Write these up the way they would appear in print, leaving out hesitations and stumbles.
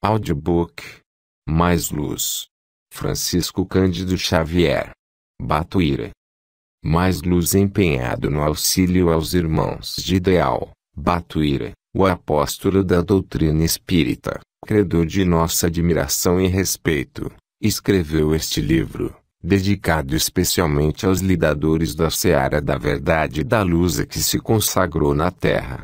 Audiobook. Mais Luz. Francisco Cândido Xavier. Batuíra. Mais Luz empenhado no auxílio aos irmãos de Ideal, Batuíra, o apóstolo da doutrina espírita, credor de nossa admiração e respeito, escreveu este livro, dedicado especialmente aos lidadores da seara da verdade e da luz a que se consagrou na Terra.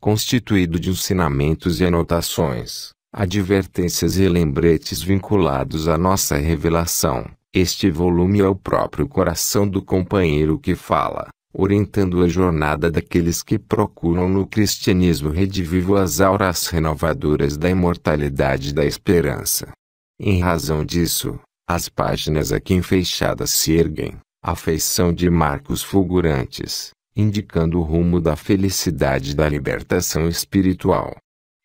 Constituído de ensinamentos e anotações, advertências e lembretes vinculados à nossa revelação, este volume é o próprio coração do companheiro que fala, orientando a jornada daqueles que procuram no cristianismo redivivo as auras renovadoras da imortalidade e da esperança. Em razão disso, as páginas aqui enfeixadas se erguem, à feição de marcos fulgurantes, indicando o rumo da felicidade e da libertação espiritual.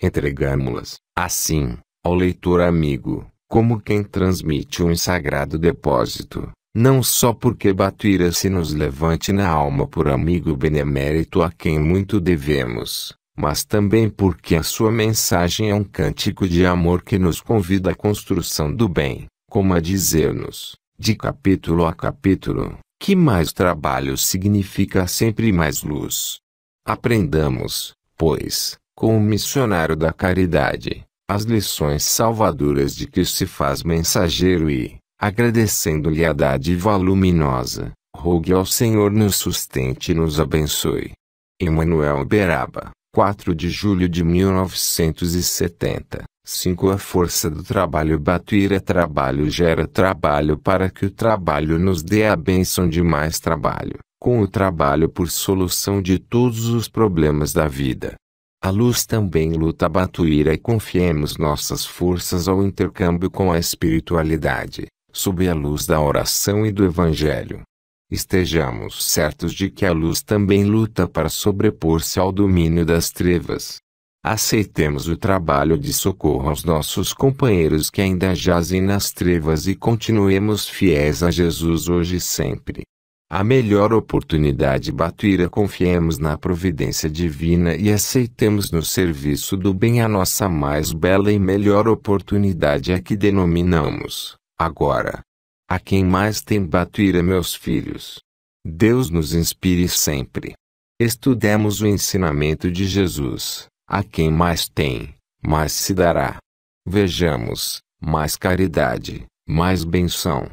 Entregamo-las, assim, ao leitor amigo, como quem transmite um sagrado depósito, não só porque Batuíra se nos levante na alma por amigo benemérito a quem muito devemos, mas também porque a sua mensagem é um cântico de amor que nos convida à construção do bem, como a dizer-nos, de capítulo a capítulo, que mais trabalho significa sempre mais luz. Aprendamos, pois, com o missionário da caridade, as lições salvadoras de que se faz mensageiro e, agradecendo-lhe a dádiva luminosa, rogue ao Senhor nos sustente e nos abençoe. Emanuel Beraba, 4 de julho de 1970. 5. A força do trabalho. Batuíra. Trabalho gera trabalho para que o trabalho nos dê a bênção de mais trabalho, com o trabalho por solução de todos os problemas da vida. A luz também luta. Batuíra. E confiemos nossas forças ao intercâmbio com a espiritualidade, sob a luz da oração e do Evangelho. Estejamos certos de que a luz também luta para sobrepor-se ao domínio das trevas. Aceitemos o trabalho de socorro aos nossos companheiros que ainda jazem nas trevas e continuemos fiéis a Jesus hoje e sempre. A melhor oportunidade. Batuíra. Confiemos na providência divina e aceitemos no serviço do bem a nossa mais bela e melhor oportunidade, a que denominamos, agora. A quem mais tem. Batuíra. Meus filhos, Deus nos inspire sempre. Estudemos o ensinamento de Jesus. A quem mais tem, mais se dará. Vejamos, mais caridade, mais benção,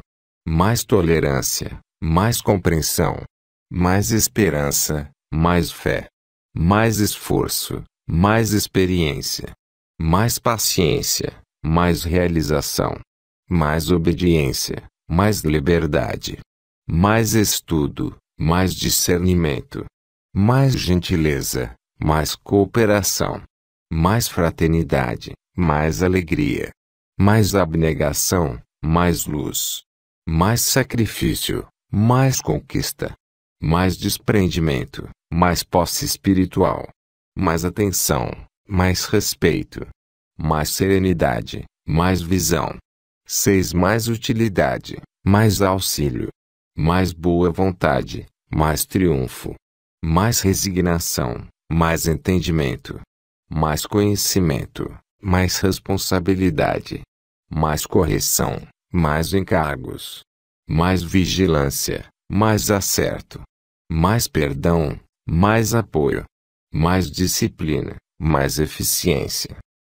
mais tolerância, mais compreensão, mais esperança, mais fé, mais esforço, mais experiência, mais paciência, mais realização, mais obediência, mais liberdade, mais estudo, mais discernimento, mais gentileza, mais cooperação, mais fraternidade, mais alegria, mais abnegação, mais luz, mais sacrifício, mais conquista, mais desprendimento, mais posse espiritual, mais atenção, mais respeito, mais serenidade, mais visão. 6. Mais utilidade, mais auxílio, mais boa vontade, mais triunfo, mais resignação, mais entendimento, mais conhecimento, mais responsabilidade, mais correção, mais encargos, mais vigilância, mais acerto, mais perdão, mais apoio, mais disciplina, mais eficiência,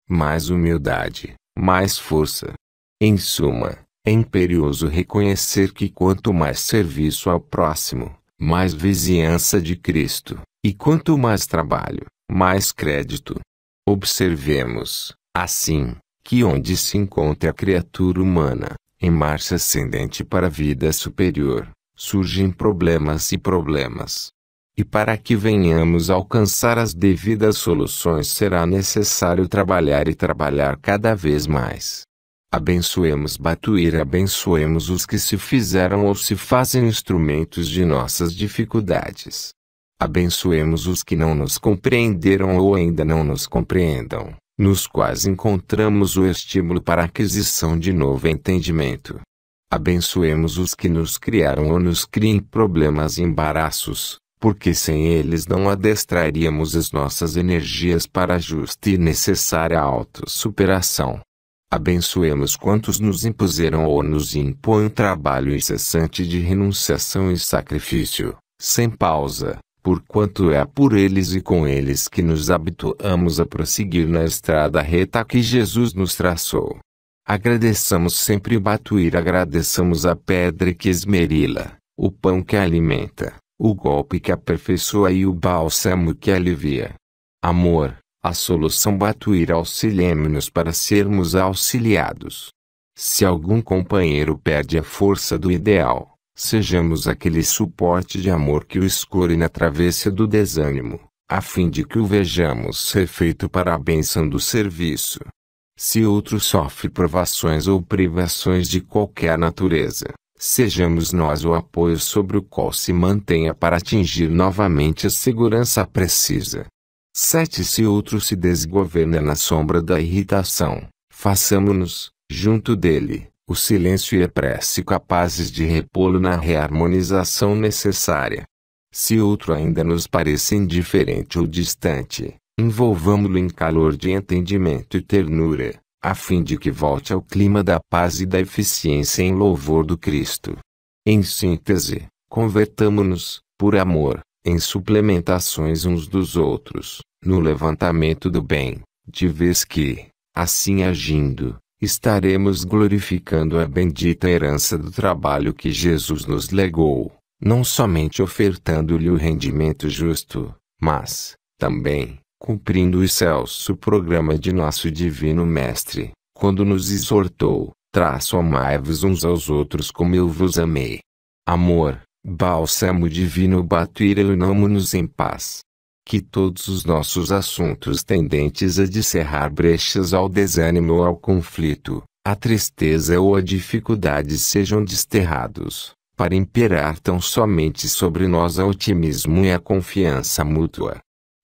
mais humildade, mais força. Em suma, é imperioso reconhecer que quanto mais serviço ao próximo, mais vizinhança de Cristo, e quanto mais trabalho, mais crédito. Observemos, assim, que onde se encontra a criatura humana, em marcha ascendente para a vida superior, surgem problemas e problemas. E para que venhamos a alcançar as devidas soluções será necessário trabalhar e trabalhar cada vez mais. Abençoemos Batuíra. Abençoemos os que se fizeram ou se fazem instrumentos de nossas dificuldades. Abençoemos os que não nos compreenderam ou ainda não nos compreendam, nos quais encontramos o estímulo para a aquisição de novo entendimento. Abençoemos os que nos criaram ou nos criem problemas e embaraços, porque sem eles não adestraríamos as nossas energias para a justa e necessária autossuperação. Abençoemos quantos nos impuseram ou nos impõem um trabalho incessante de renunciação e sacrifício, sem pausa, porquanto é por eles e com eles que nos habituamos a prosseguir na estrada reta que Jesus nos traçou. Agradeçamos sempre o Batuíra, agradeçamos a pedra que esmerila, o pão que alimenta, o golpe que aperfeiçoa e o bálsamo que alivia. Amor, a solução Batuíra, auxiliemo-nos para sermos auxiliados. Se algum companheiro perde a força do ideal, sejamos aquele suporte de amor que o escore na travessa do desânimo, a fim de que o vejamos ser feito para a bênção do serviço. Se outro sofre provações ou privações de qualquer natureza, sejamos nós o apoio sobre o qual se mantenha para atingir novamente a segurança precisa. 7. Se outro se desgoverna na sombra da irritação, façamo-nos, junto dele, o silêncio e a prece capazes de repô-lo na reharmonização necessária. Se outro ainda nos pareça indiferente ou distante, envolvamo-lo em calor de entendimento e ternura, a fim de que volte ao clima da paz e da eficiência em louvor do Cristo. Em síntese, convertamo-nos, por amor, em suplementações uns dos outros, no levantamento do bem, de vez que, assim agindo, estaremos glorificando a bendita herança do trabalho que Jesus nos legou, não somente ofertando-lhe o rendimento justo, mas, também, cumprindo o excelso programa de nosso Divino Mestre, quando nos exortou, amai-vos uns aos outros como eu vos amei. Amor, bálsamo divino Batuíra, unamo-nos em paz. Que todos os nossos assuntos tendentes a descerrar brechas ao desânimo ou ao conflito, à tristeza ou à dificuldade sejam desterrados, para imperar tão somente sobre nós o otimismo e a confiança mútua.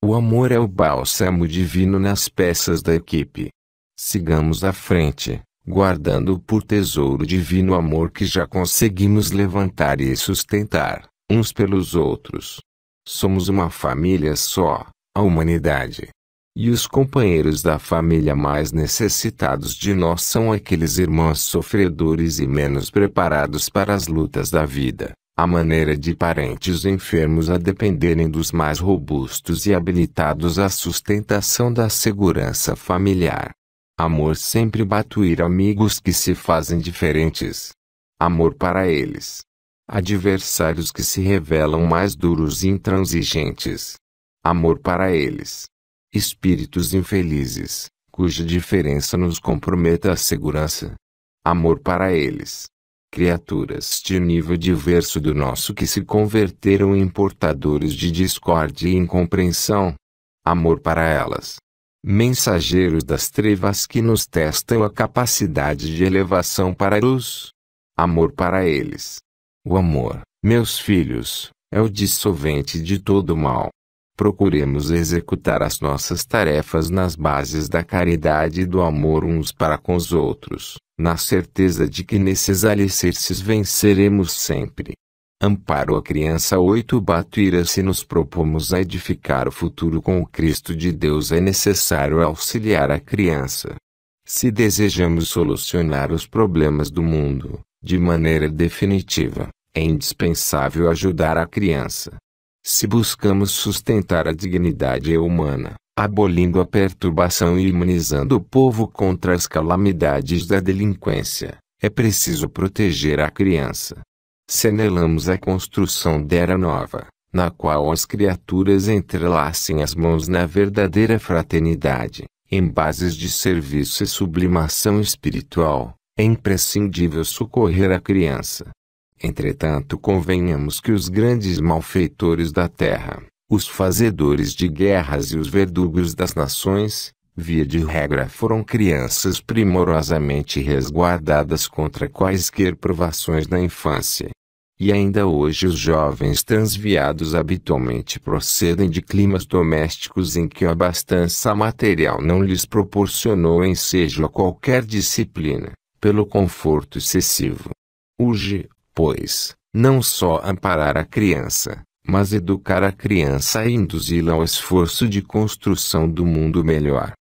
O amor é o bálsamo divino nas peças da equipe. Sigamos à frente, guardando por tesouro divino o amor que já conseguimos levantar e sustentar, uns pelos outros. Somos uma família só, a humanidade. E os companheiros da família mais necessitados de nós são aqueles irmãos sofredores e menos preparados para as lutas da vida, à maneira de parentes enfermos a dependerem dos mais robustos e habilitados à sustentação da segurança familiar. Amor sempre Batuíra, amigos que se fazem diferentes. Amor para eles. Adversários que se revelam mais duros e intransigentes. Amor para eles. Espíritos infelizes, cuja diferença nos comprometa a segurança. Amor para eles. Criaturas de nível diverso do nosso que se converteram em portadores de discórdia e incompreensão. Amor para elas. Mensageiros das trevas que nos testam a capacidade de elevação para a luz. Amor para eles. O amor, meus filhos, é o dissolvente de todo mal. Procuremos executar as nossas tarefas nas bases da caridade e do amor uns para com os outros, na certeza de que nesses alicerces venceremos sempre. Amparo a criança. 8. Batuíra. Se nos propomos a edificar o futuro com o Cristo de Deus, é necessário auxiliar a criança. Se desejamos solucionar os problemas do mundo, de maneira definitiva, é indispensável ajudar a criança. Se buscamos sustentar a dignidade humana, abolindo a perturbação e imunizando o povo contra as calamidades da delinquência, é preciso proteger a criança. Se anelamos a construção da era nova, na qual as criaturas entrelacem as mãos na verdadeira fraternidade, em bases de serviço e sublimação espiritual, é imprescindível socorrer a criança. Entretanto, convenhamos que os grandes malfeitores da terra, os fazedores de guerras e os verdugos das nações, via de regra foram crianças primorosamente resguardadas contra quaisquer provações na infância. E ainda hoje os jovens transviados habitualmente procedem de climas domésticos em que a abastança material não lhes proporcionou ensejo a qualquer disciplina, pelo conforto excessivo. Urge, pois, não só amparar a criança, mas educar a criança e induzi-la ao esforço de construção do mundo melhor.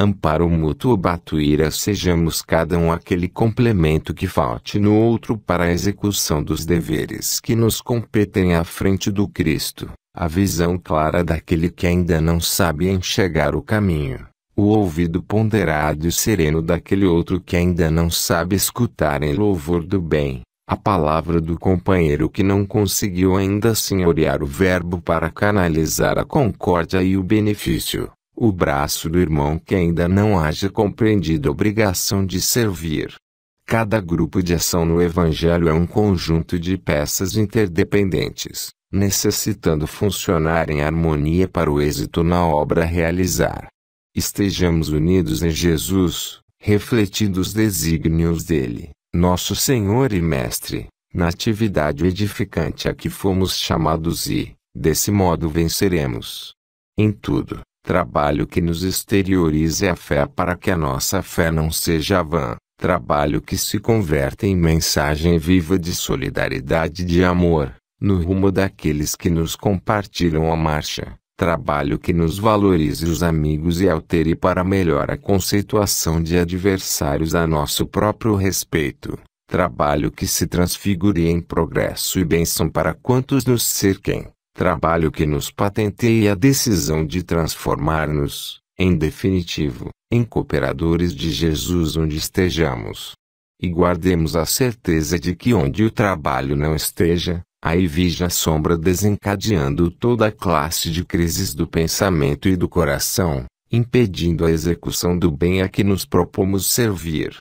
Amparo mútuo Batuíra. Sejamos cada um aquele complemento que falte no outro para a execução dos deveres que nos competem à frente do Cristo, a visão clara daquele que ainda não sabe enxergar o caminho, o ouvido ponderado e sereno daquele outro que ainda não sabe escutar em louvor do bem, a palavra do companheiro que não conseguiu ainda senhorear o verbo para canalizar a concórdia e o benefício, o braço do irmão que ainda não haja compreendido a obrigação de servir. Cada grupo de ação no Evangelho é um conjunto de peças interdependentes, necessitando funcionar em harmonia para o êxito na obra a realizar. Estejamos unidos em Jesus, refletindo os desígnios dele, nosso Senhor e Mestre, na atividade edificante a que fomos chamados e, desse modo venceremos. Em tudo, trabalho que nos exteriorize a fé para que a nossa fé não seja vã, trabalho que se converta em mensagem viva de solidariedade e de amor, no rumo daqueles que nos compartilham a marcha, trabalho que nos valorize os amigos e altere para melhor a conceituação de adversários a nosso próprio respeito, trabalho que se transfigure em progresso e bênção para quantos nos cerquem, trabalho que nos patenteie a decisão de transformar-nos, em definitivo, em cooperadores de Jesus onde estejamos. E guardemos a certeza de que onde o trabalho não esteja, aí vige a sombra desencadeando toda a classe de crises do pensamento e do coração, impedindo a execução do bem a que nos propomos servir.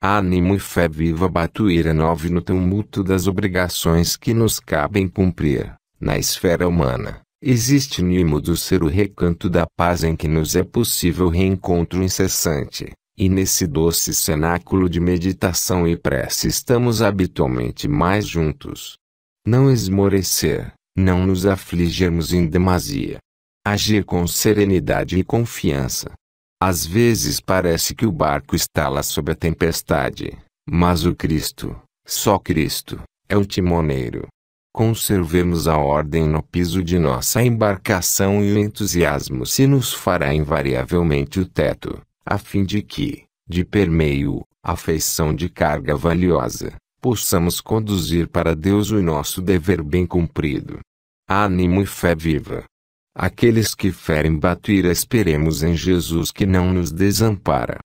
Ânimo e fé viva Batuíra 9. No tumulto das obrigações que nos cabem cumprir, na esfera humana, existe no imo do ser o recanto da paz em que nos é possível reencontro incessante, e nesse doce cenáculo de meditação e prece estamos habitualmente mais juntos. Não esmorecer, não nos afligirmos em demasia. Agir com serenidade e confiança. Às vezes parece que o barco estala sob a tempestade, mas o Cristo, só Cristo, é o timoneiro. Conservemos a ordem no piso de nossa embarcação e o entusiasmo se nos fará invariavelmente o teto, a fim de que, de permeio, afeição de carga valiosa, possamos conduzir para Deus o nosso dever bem cumprido. Ânimo e fé viva. Aqueles que ferem Batuíra esperemos em Jesus que não nos desampara.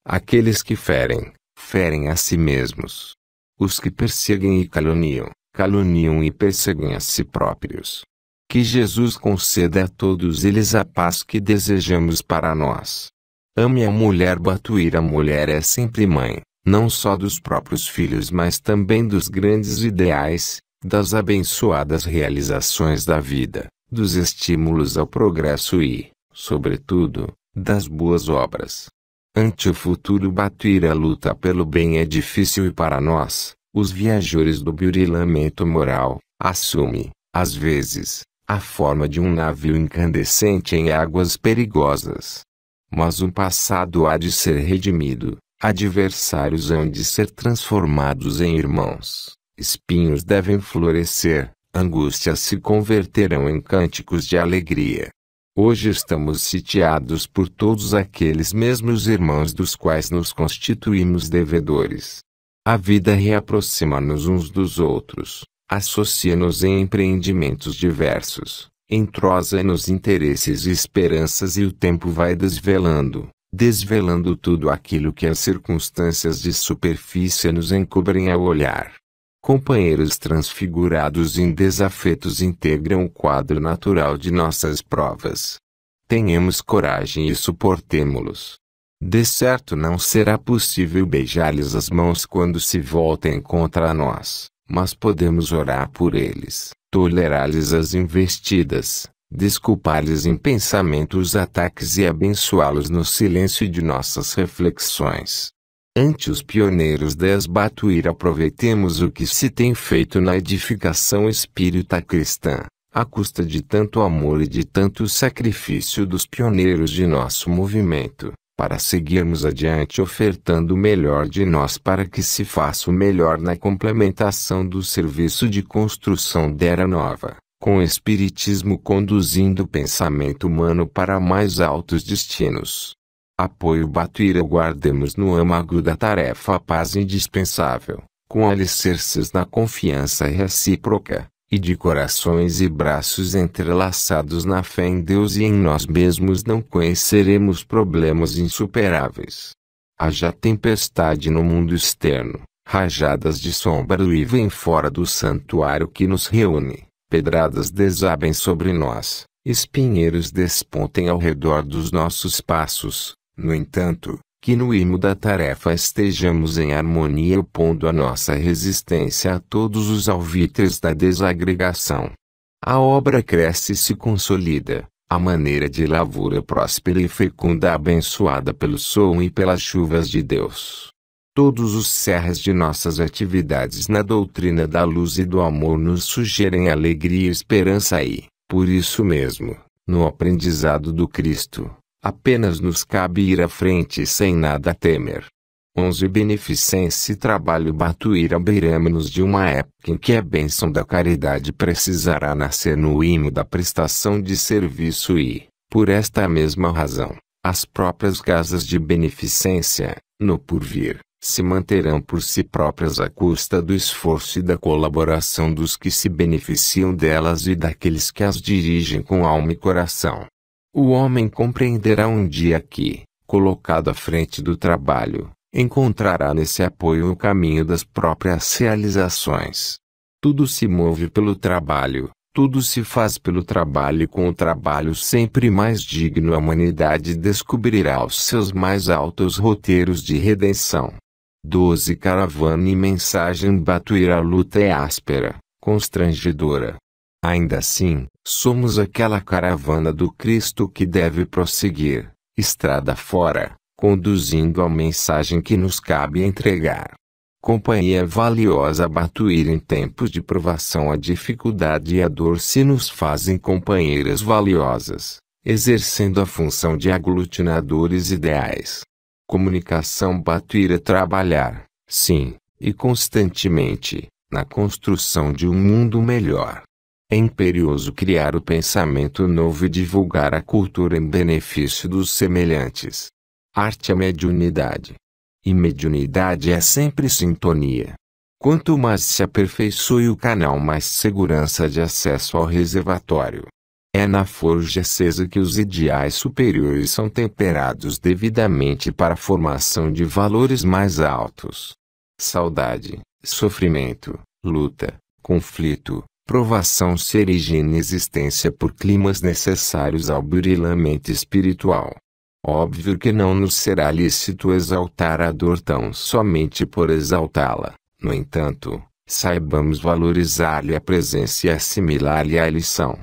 Aqueles que ferem, ferem a si mesmos. Os que perseguem e caluniam, caluniam e perseguem a si próprios. Que Jesus conceda a todos eles a paz que desejamos para nós. Ame a mulher Batuíra. A mulher é sempre mãe, não só dos próprios filhos mas também dos grandes ideais, das abençoadas realizações da vida, dos estímulos ao progresso e, sobretudo, das boas obras. Ante o futuro Batuíra a luta pelo bem é difícil e para nós, os viajores do burilamento moral, assume, às vezes, a forma de um navio incandescente em águas perigosas. Mas o passado há de ser redimido, adversários hão de ser transformados em irmãos, espinhos devem florescer, angústias se converterão em cânticos de alegria. Hoje estamos sitiados por todos aqueles mesmos irmãos dos quais nos constituímos devedores. A vida reaproxima-nos uns dos outros, associa-nos em empreendimentos diversos, entrosa-nos interesses e esperanças e o tempo vai desvelando tudo aquilo que as circunstâncias de superfície nos encobrem ao olhar. Companheiros transfigurados em desafetos integram o quadro natural de nossas provas. Tenhamos coragem e suportemo-los. De certo não será possível beijar-lhes as mãos quando se voltem contra nós, mas podemos orar por eles, tolerar-lhes as investidas, desculpar-lhes em pensamento os ataques e abençoá-los no silêncio de nossas reflexões. Ante os pioneiros das Batuíra aproveitemos o que se tem feito na edificação espírita cristã, à custa de tanto amor e de tanto sacrifício dos pioneiros de nosso movimento, para seguirmos adiante ofertando o melhor de nós para que se faça o melhor na complementação do serviço de construção da Era Nova, com o Espiritismo conduzindo o pensamento humano para mais altos destinos. Apoio Batuíra. Guardemos no âmago da tarefa a paz indispensável, com alicerces na confiança recíproca, e de corações e braços entrelaçados na fé em Deus e em nós mesmos não conheceremos problemas insuperáveis. Haja tempestade no mundo externo, rajadas de sombra vêm fora do santuário que nos reúne, pedradas desabem sobre nós, espinheiros despontem ao redor dos nossos passos. No entanto, que no imo da tarefa estejamos em harmonia opondo a nossa resistência a todos os alvitres da desagregação. A obra cresce e se consolida, a maneira de lavoura próspera e fecunda abençoada pelo som e pelas chuvas de Deus. Todos os cerros de nossas atividades na doutrina da luz e do amor nos sugerem alegria e esperança e, por isso mesmo, no aprendizado do Cristo, apenas nos cabe ir à frente sem nada temer. 11. Beneficência e trabalho. Batuíra. Beiramos-nos de uma época em que a bênção da caridade precisará nascer no imo da prestação de serviço e, por esta mesma razão, as próprias casas de beneficência, no porvir, se manterão por si próprias à custa do esforço e da colaboração dos que se beneficiam delas e daqueles que as dirigem com alma e coração. O homem compreenderá um dia que, colocado à frente do trabalho, encontrará nesse apoio o caminho das próprias realizações. Tudo se move pelo trabalho, tudo se faz pelo trabalho e com o trabalho sempre mais digno a humanidade descobrirá os seus mais altos roteiros de redenção. 12. Caravana e mensagem. Batuíra. A luta é áspera, constrangedora. Ainda assim, somos aquela caravana do Cristo que deve prosseguir, estrada fora, conduzindo a mensagem que nos cabe entregar. Companhia valiosa. Batuíra. Em tempos de provação a dificuldade e a dor se nos fazem companheiras valiosas, exercendo a função de aglutinadores ideais. Comunicação. Batuíra. Trabalhar, sim, e constantemente, na construção de um mundo melhor. É imperioso criar o pensamento novo e divulgar a cultura em benefício dos semelhantes. Arte. A mediunidade. E mediunidade é sempre sintonia. Quanto mais se aperfeiçoe o canal, mais segurança de acesso ao reservatório. É na forja acesa que os ideais superiores são temperados devidamente para a formação de valores mais altos. Saudade, sofrimento, luta, conflito, provação se erigem na existência por climas necessários ao burilamento espiritual. Óbvio que não nos será lícito exaltar a dor tão somente por exaltá-la. No entanto, saibamos valorizar-lhe a presença e assimilar-lhe a lição.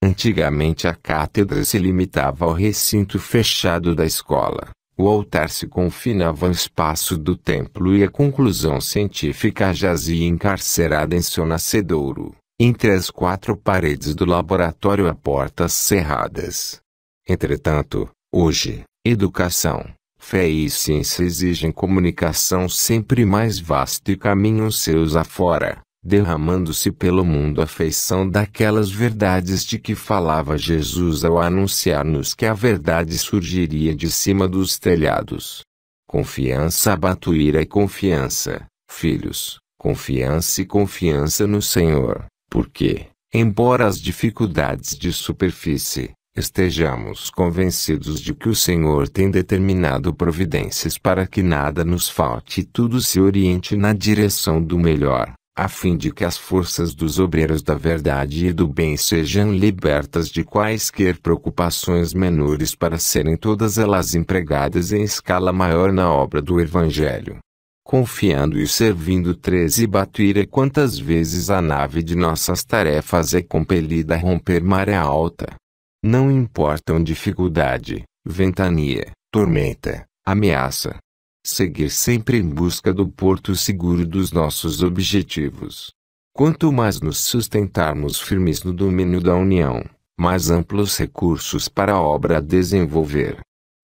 Antigamente a cátedra se limitava ao recinto fechado da escola, o altar se confinava ao espaço do templo e a conclusão científica jazia encarcerada em seu nascedouro, entre as quatro paredes do laboratório a portas cerradas. Entretanto, hoje, educação, fé e ciência exigem comunicação sempre mais vasta e caminham seus afora, derramando-se pelo mundo a feição daquelas verdades de que falava Jesus ao anunciar-nos que a verdade surgiria de cima dos telhados. Confiança. Batuíra e confiança, filhos, confiança e confiança no Senhor, porque, embora as dificuldades de superfície, estejamos convencidos de que o Senhor tem determinado providências para que nada nos falte e tudo se oriente na direção do melhor, a fim de que as forças dos obreiros da verdade e do bem sejam libertas de quaisquer preocupações menores para serem todas elas empregadas em escala maior na obra do Evangelho. Confiando e servindo. 13. Batuíra. Quantas vezes a nave de nossas tarefas é compelida a romper maré alta. Não importam dificuldade, ventania, tormenta, ameaça. Seguir sempre em busca do porto seguro dos nossos objetivos. Quanto mais nos sustentarmos firmes no domínio da união, mais amplos recursos para a obra a desenvolver.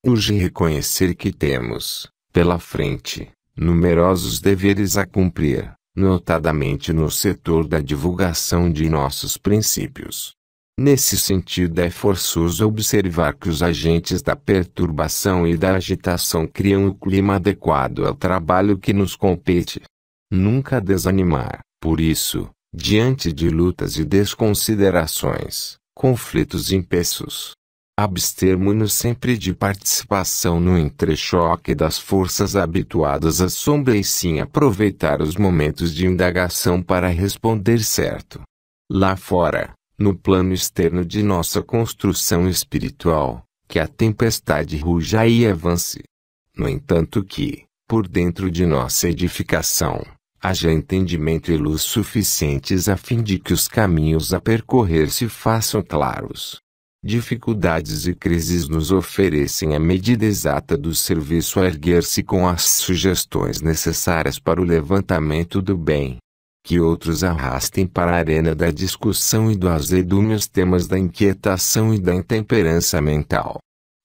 Urge reconhecer que temos, pela frente, numerosos deveres a cumprir, notadamente no setor da divulgação de nossos princípios. Nesse sentido, é forçoso observar que os agentes da perturbação e da agitação criam o clima adequado ao trabalho que nos compete. Nunca desanimar, por isso, diante de lutas e desconsiderações, conflitos impensos. Abstermo-nos sempre de participação no entrechoque das forças habituadas à sombra e sim aproveitar os momentos de indagação para responder certo. Lá fora, no plano externo de nossa construção espiritual, que a tempestade ruja e avance. No entanto que, por dentro de nossa edificação, haja entendimento e luz suficientes a fim de que os caminhos a percorrer se façam claros. Dificuldades e crises nos oferecem a medida exata do serviço a erguer-se com as sugestões necessárias para o levantamento do bem. Que outros arrastem para a arena da discussão e do azedume os temas da inquietação e da intemperança mental.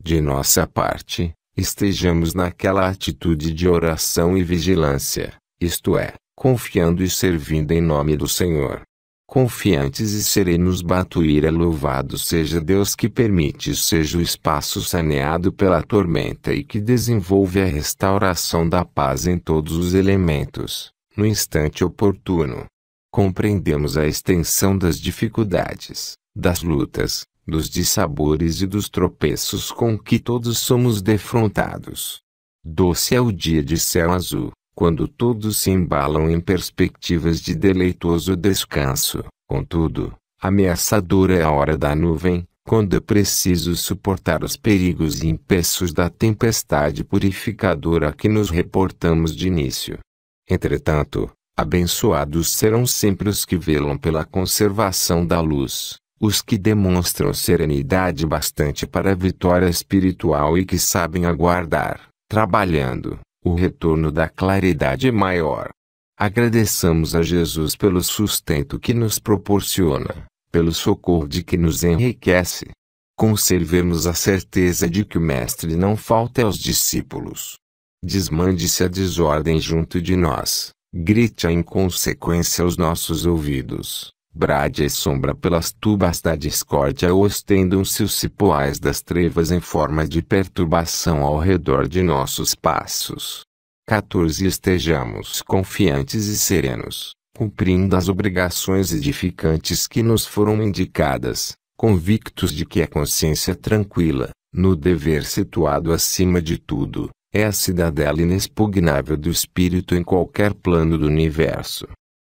De nossa parte, estejamos naquela atitude de oração e vigilância, isto é, confiando e servindo em nome do Senhor. Confiantes e serenos, Batuíra, louvado seja Deus que permite seja o espaço saneado pela tormenta e que desenvolve a restauração da paz em todos os elementos, no instante oportuno. Compreendemos a extensão das dificuldades, das lutas, dos dissabores e dos tropeços com que todos somos defrontados. Doce é o dia de céu azul, quando todos se embalam em perspectivas de deleitoso descanso. Contudo, ameaçadora é a hora da nuvem, quando é preciso suportar os perigos e empeços da tempestade purificadora a que nos reportamos de início. Entretanto, abençoados serão sempre os que velam pela conservação da luz, os que demonstram serenidade bastante para a vitória espiritual e que sabem aguardar, trabalhando, o retorno da claridade maior. Agradeçamos a Jesus pelo sustento que nos proporciona, pelo socorro de que nos enriquece. Conservemos a certeza de que o Mestre não falta aos discípulos. Desmande-se a desordem junto de nós, grite a inconsequência aos nossos ouvidos, brade a sombra pelas tubas da discórdia ou estendam-se os cipoais das trevas em forma de perturbação ao redor de nossos passos. 14. Estejamos confiantes e serenos, cumprindo as obrigações edificantes que nos foram indicadas, convictos de que a consciência tranquila, no dever situado acima de tudo, é a cidadela inexpugnável do espírito em qualquer plano do universo.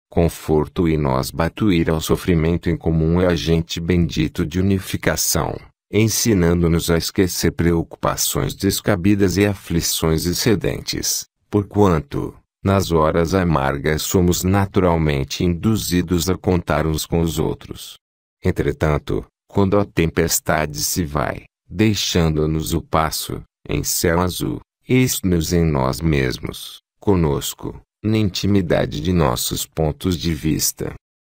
Conforto e nós, Batuíra, ao sofrimento em comum é agente bendito de unificação, ensinando-nos a esquecer preocupações descabidas e aflições excedentes, porquanto, nas horas amargas somos naturalmente induzidos a contar uns com os outros. Entretanto, quando a tempestade se vai, deixando-nos o passo, em céu azul, eis-nos em nós mesmos, conosco, na intimidade de nossos pontos de vista.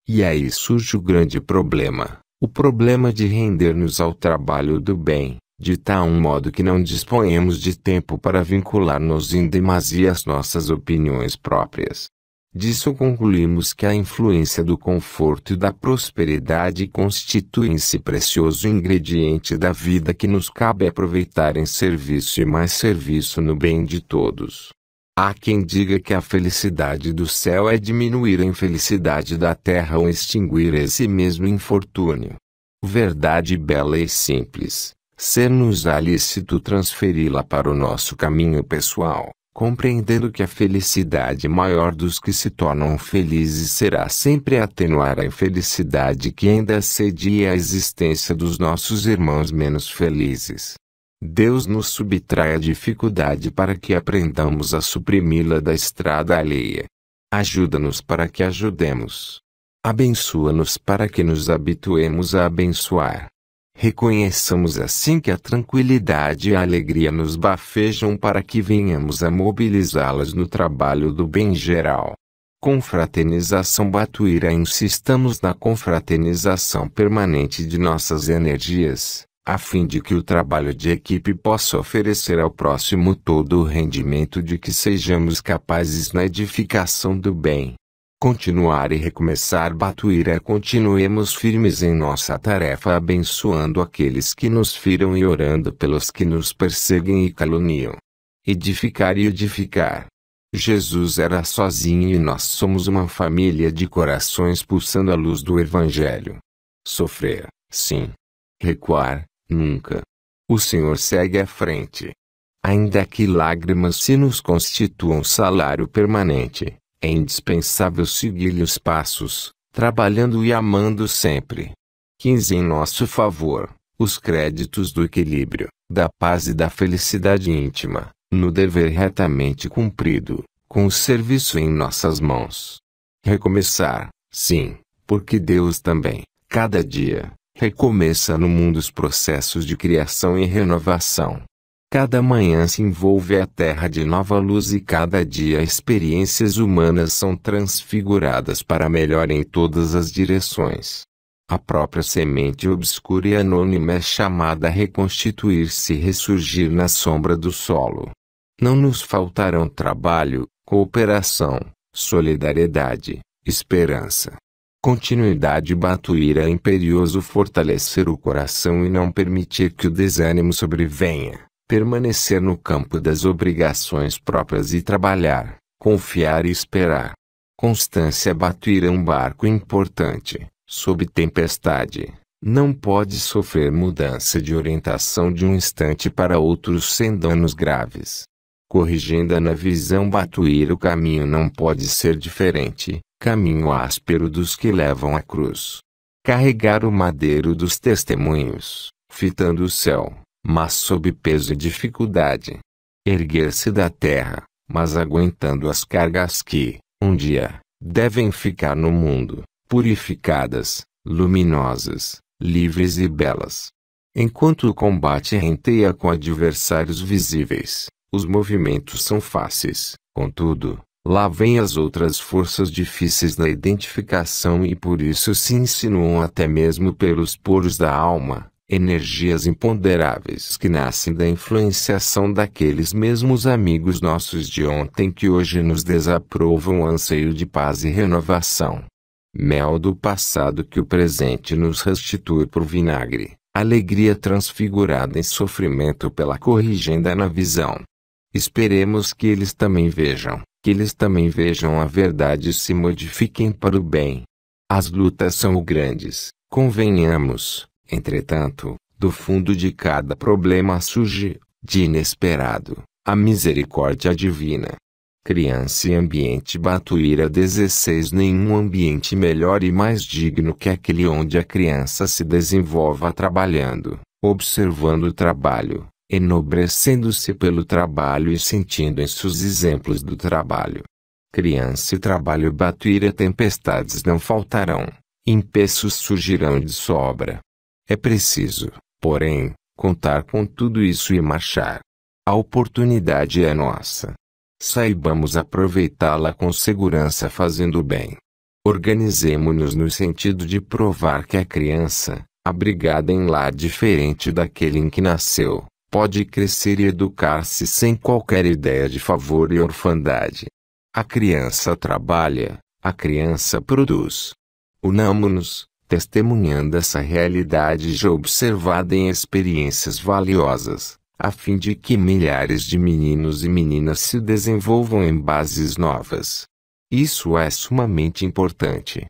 E aí surge o grande problema, o problema de render-nos ao trabalho do bem, de tal modo que não disponhamos de tempo para vincular-nos em demasia às nossas opiniões próprias. Disso concluímos que a influência do conforto e da prosperidade constitui em si precioso ingrediente da vida que nos cabe aproveitar em serviço e mais serviço no bem de todos. Há quem diga que a felicidade do céu é diminuir a infelicidade da terra ou extinguir esse mesmo infortúnio. Verdade bela e simples, ser-nos-á lícito transferi-la para o nosso caminho pessoal, compreendendo que a felicidade maior dos que se tornam felizes será sempre atenuar a infelicidade que ainda assedia a existência dos nossos irmãos menos felizes. Deus nos subtrai a dificuldade para que aprendamos a suprimi-la da estrada alheia. Ajuda-nos para que ajudemos. Abençoa-nos para que nos habituemos a abençoar. Reconheçamos assim que a tranquilidade e a alegria nos bafejam para que venhamos a mobilizá-las no trabalho do bem geral. Confraternização Batuíra. Insistamos na confraternização permanente de nossas energias, a fim de que o trabalho de equipe possa oferecer ao próximo todo o rendimento de que sejamos capazes na edificação do bem. Continuar e recomeçar. Batuíra. Continuemos firmes em nossa tarefa, abençoando aqueles que nos firam e orando pelos que nos perseguem e caluniam. Edificar e edificar. Jesus era sozinho e nós somos uma família de corações pulsando a luz do Evangelho. Sofrer, sim. Recuar, nunca. O Senhor segue à frente. Ainda que lágrimas se nos constituam salário permanente, é indispensável seguir-lhe os passos, trabalhando e amando sempre. 15 Em nosso favor, os créditos do equilíbrio, da paz e da felicidade íntima, no dever retamente cumprido, com o serviço em nossas mãos. Recomeçar, sim, porque Deus também, cada dia, recomeça no mundo os processos de criação e renovação. Cada manhã se envolve a terra de nova luz e cada dia experiências humanas são transfiguradas para melhor em todas as direções. A própria semente obscura e anônima é chamada a reconstituir-se e ressurgir na sombra do solo. Não nos faltarão trabalho, cooperação, solidariedade, esperança. Continuidade. Batuíra. É imperioso fortalecer o coração e não permitir que o desânimo sobrevenha. Permanecer no campo das obrigações próprias e trabalhar, confiar e esperar. Constância. Batuíra. Um barco importante, sob tempestade, não pode sofrer mudança de orientação de um instante para outro sem danos graves. Corrigindo a navisão. Batuíra. O caminho não pode ser diferente, caminho áspero dos que levam a cruz. Carregar o madeiro dos testemunhos, fitando o céu, mas sob peso e dificuldade. Erguer-se da terra, mas aguentando as cargas que, um dia, devem ficar no mundo, purificadas, luminosas, livres e belas. Enquanto o combate renteia com adversários visíveis, os movimentos são fáceis, contudo, lá vêm as outras forças difíceis da identificação e por isso se insinuam até mesmo pelos poros da alma. Energias imponderáveis que nascem da influenciação daqueles mesmos amigos nossos de ontem que hoje nos desaprovam o anseio de paz e renovação. Mel do passado que o presente nos restitui por vinagre, alegria transfigurada em sofrimento pela corrigenda na visão. Esperemos que eles também vejam a verdade e se modifiquem para o bem. As lutas são grandes, convenhamos. Entretanto, do fundo de cada problema surge, de inesperado, a misericórdia divina. Criança e ambiente. Batuíra. 16 Nenhum ambiente melhor e mais digno que aquele onde a criança se desenvolva trabalhando, observando o trabalho, enobrecendo-se pelo trabalho e sentindo em seus exemplos do trabalho. Criança e trabalho. Batuíra. Tempestades não faltarão, empeços surgirão de sobra. É preciso, porém, contar com tudo isso e marchar. A oportunidade é nossa. Saibamos aproveitá-la com segurança fazendo o bem. Organizemo-nos no sentido de provar que a criança, abrigada em lar diferente daquele em que nasceu, pode crescer e educar-se sem qualquer ideia de favor e orfandade. A criança trabalha, a criança produz. Unamo-nos, testemunhando essa realidade já observada em experiências valiosas, a fim de que milhares de meninos e meninas se desenvolvam em bases novas. Isso é sumamente importante.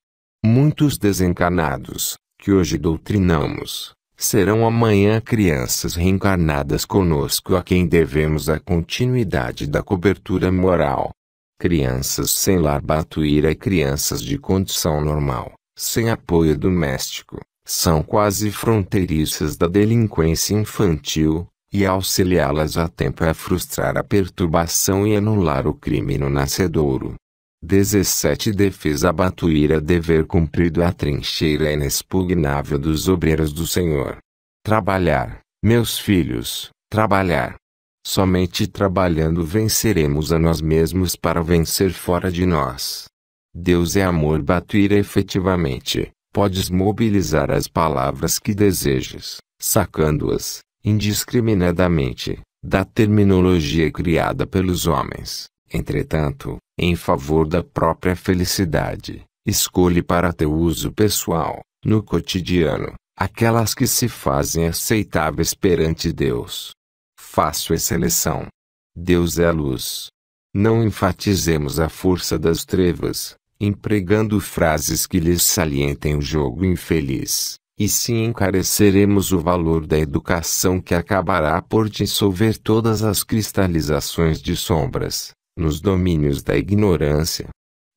Muitos desencarnados, que hoje doutrinamos, serão amanhã crianças reencarnadas conosco a quem devemos a continuidade da cobertura moral. Crianças sem lar. Batuíra. Crianças de condição normal, sem apoio doméstico, são quase fronteiriças da delinquência infantil, e auxiliá-las a tempo é frustrar a perturbação e anular o crime no nascedouro. 17 Defesa. Batuíra. Dever cumprido. A trincheira inexpugnável dos obreiros do Senhor. Trabalhar, meus filhos, trabalhar. Somente trabalhando venceremos a nós mesmos para vencer fora de nós. Deus é amor. Batuíra. Efetivamente, podes mobilizar as palavras que desejas, sacando-as, indiscriminadamente, da terminologia criada pelos homens, Entretanto, em favor da própria felicidade, escolhe para teu uso pessoal, no cotidiano, aquelas que se fazem aceitáveis perante Deus. Faço a seleção. Deus é a luz. Não enfatizemos a força das trevas, empregando frases que lhes salientem o jogo infeliz, e sim encareceremos o valor da educação que acabará por dissolver todas as cristalizações de sombras, nos domínios da ignorância.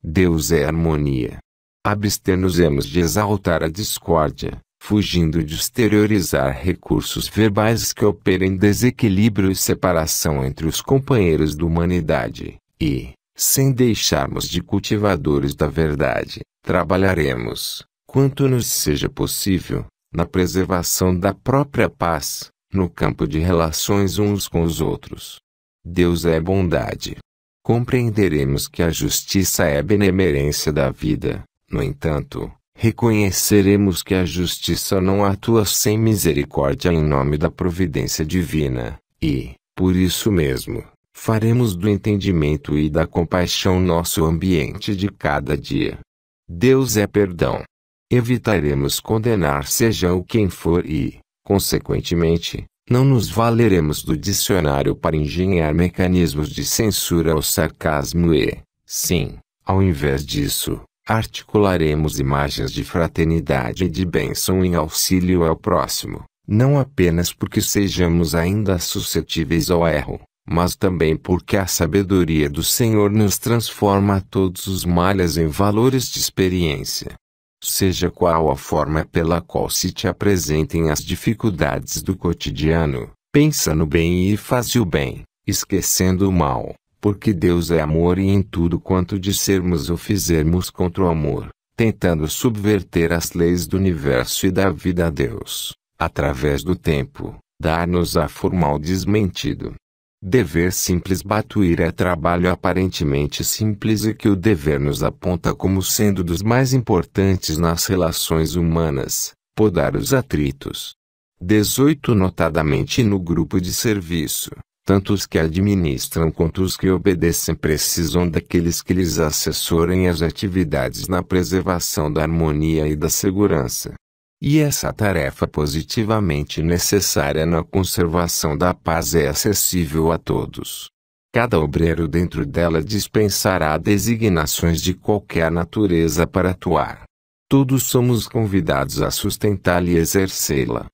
Deus é harmonia. Abster-nos-emos de exaltar a discórdia, fugindo de exteriorizar recursos verbais que operem desequilíbrio e separação entre os companheiros da humanidade, e, sem deixarmos de cultivadores da verdade, trabalharemos, quanto nos seja possível, na preservação da própria paz, no campo de relações uns com os outros. Deus é bondade. Compreenderemos que a justiça é a benemerência da vida, no entanto, reconheceremos que a justiça não atua sem misericórdia em nome da providência divina, e, por isso mesmo, faremos do entendimento e da compaixão nosso ambiente de cada dia. Deus é perdão. Evitaremos condenar seja o quem for e, consequentemente, não nos valeremos do dicionário para engenhar mecanismos de censura ou sarcasmo e, sim, ao invés disso, articularemos imagens de fraternidade e de bênção em auxílio ao próximo, não apenas porque sejamos ainda suscetíveis ao erro, mas também porque a sabedoria do Senhor nos transforma todos os males em valores de experiência. Seja qual a forma pela qual se te apresentem as dificuldades do cotidiano, pensa no bem e faz o bem, esquecendo o mal, porque Deus é amor e em tudo quanto dissermos ou fizermos contra o amor, tentando subverter as leis do universo e da vida a Deus, através do tempo, dar-nos a formal desmentido. Dever simples batuir é trabalho aparentemente simples e que o dever nos aponta como sendo dos mais importantes nas relações humanas, podar os atritos. 18 Notadamente no grupo de serviço, tanto os que administram quanto os que obedecem precisam daqueles que lhes assessorem as atividades na preservação da harmonia e da segurança. E essa tarefa positivamente necessária na conservação da paz é acessível a todos. Cada obreiro dentro dela dispensará designações de qualquer natureza para atuar. Todos somos convidados a sustentá-la e exercê-la.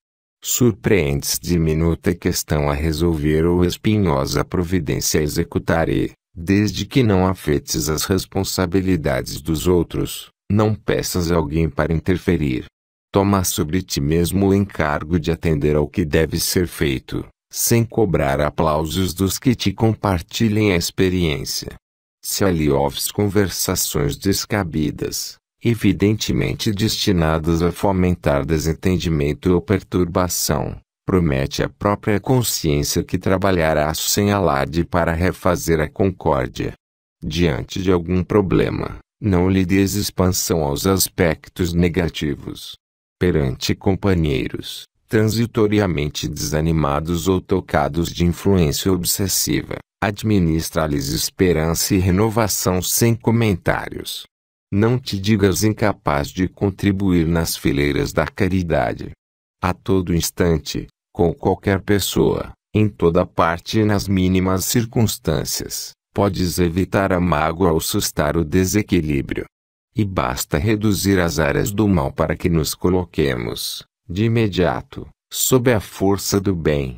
Surpreende-se diminuta questão a resolver ou espinhosa providência a executar e, desde que não afetes as responsabilidades dos outros, não peças a alguém para interferir. Toma sobre ti mesmo o encargo de atender ao que deve ser feito, sem cobrar aplausos dos que te compartilhem a experiência. Se ali ouves conversações descabidas, evidentemente destinadas a fomentar desentendimento ou perturbação, promete à própria consciência que trabalharás sem alarde para refazer a concórdia. Diante de algum problema, não lhe des expansão aos aspectos negativos. Perante companheiros, transitoriamente desanimados ou tocados de influência obsessiva, administra-lhes esperança e renovação sem comentários. Não te digas incapaz de contribuir nas fileiras da caridade. A todo instante, com qualquer pessoa, em toda parte e nas mínimas circunstâncias, podes evitar a mágoa ou sustar o desequilíbrio. E basta reduzir as áreas do mal para que nos coloquemos, de imediato, sob a força do bem.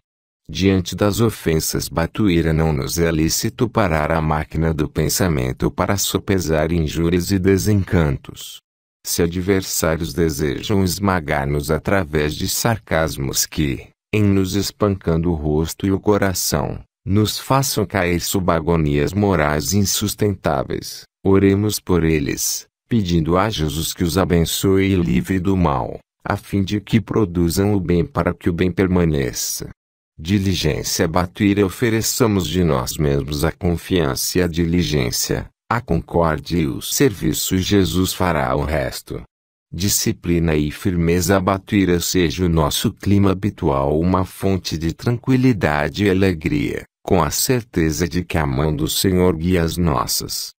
Diante das ofensas batuíra não nos é lícito parar a máquina do pensamento para sopesar injúrias e desencantos. Se adversários desejam esmagar-nos através de sarcasmos que, em nos espancando o rosto e o coração, nos façam cair sob agonias morais insustentáveis, oremos por eles, pedindo a Jesus que os abençoe e livre do mal, a fim de que produzam o bem para que o bem permaneça. Diligência batuíra ofereçamos de nós mesmos a confiança e a diligência, a concórdia e o serviço e Jesus fará o resto. Disciplina e firmeza batuíra seja o nosso clima habitual uma fonte de tranquilidade e alegria, com a certeza de que a mão do Senhor guia as nossas.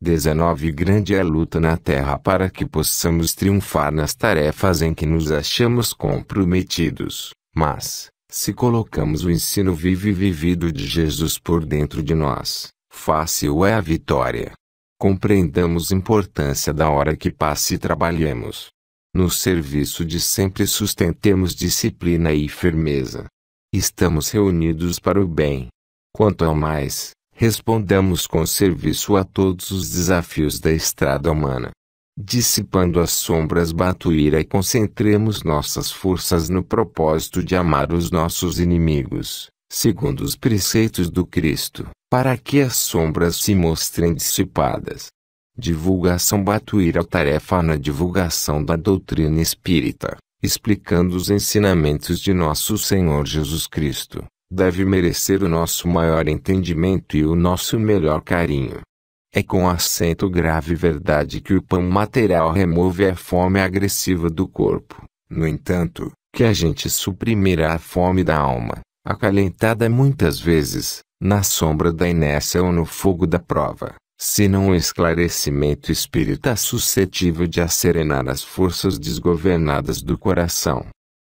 19 Grande é a luta na terra para que possamos triunfar nas tarefas em que nos achamos comprometidos, mas, se colocamos o ensino vivo e vivido de Jesus por dentro de nós, fácil é a vitória. Compreendamos a importância da hora que passa e trabalhemos. No serviço de sempre sustentemos disciplina e firmeza. Estamos reunidos para o bem. Quanto ao mais, respondamos com serviço a todos os desafios da estrada humana. Dissipando as sombras Batuíra e concentremos nossas forças no propósito de amar os nossos inimigos, segundo os preceitos do Cristo, para que as sombras se mostrem dissipadas. Divulgação Batuíra. Tarefa na divulgação da doutrina espírita, explicando os ensinamentos de nosso Senhor Jesus Cristo, deve merecer o nosso maior entendimento e o nosso melhor carinho. É com acento grave verdade que o pão material remove a fome agressiva do corpo, no entanto, que a gente suprimirá a fome da alma, acalentada muitas vezes, na sombra da inércia ou no fogo da prova, senão um esclarecimento espírita suscetível de acerenar as forças desgovernadas do coração.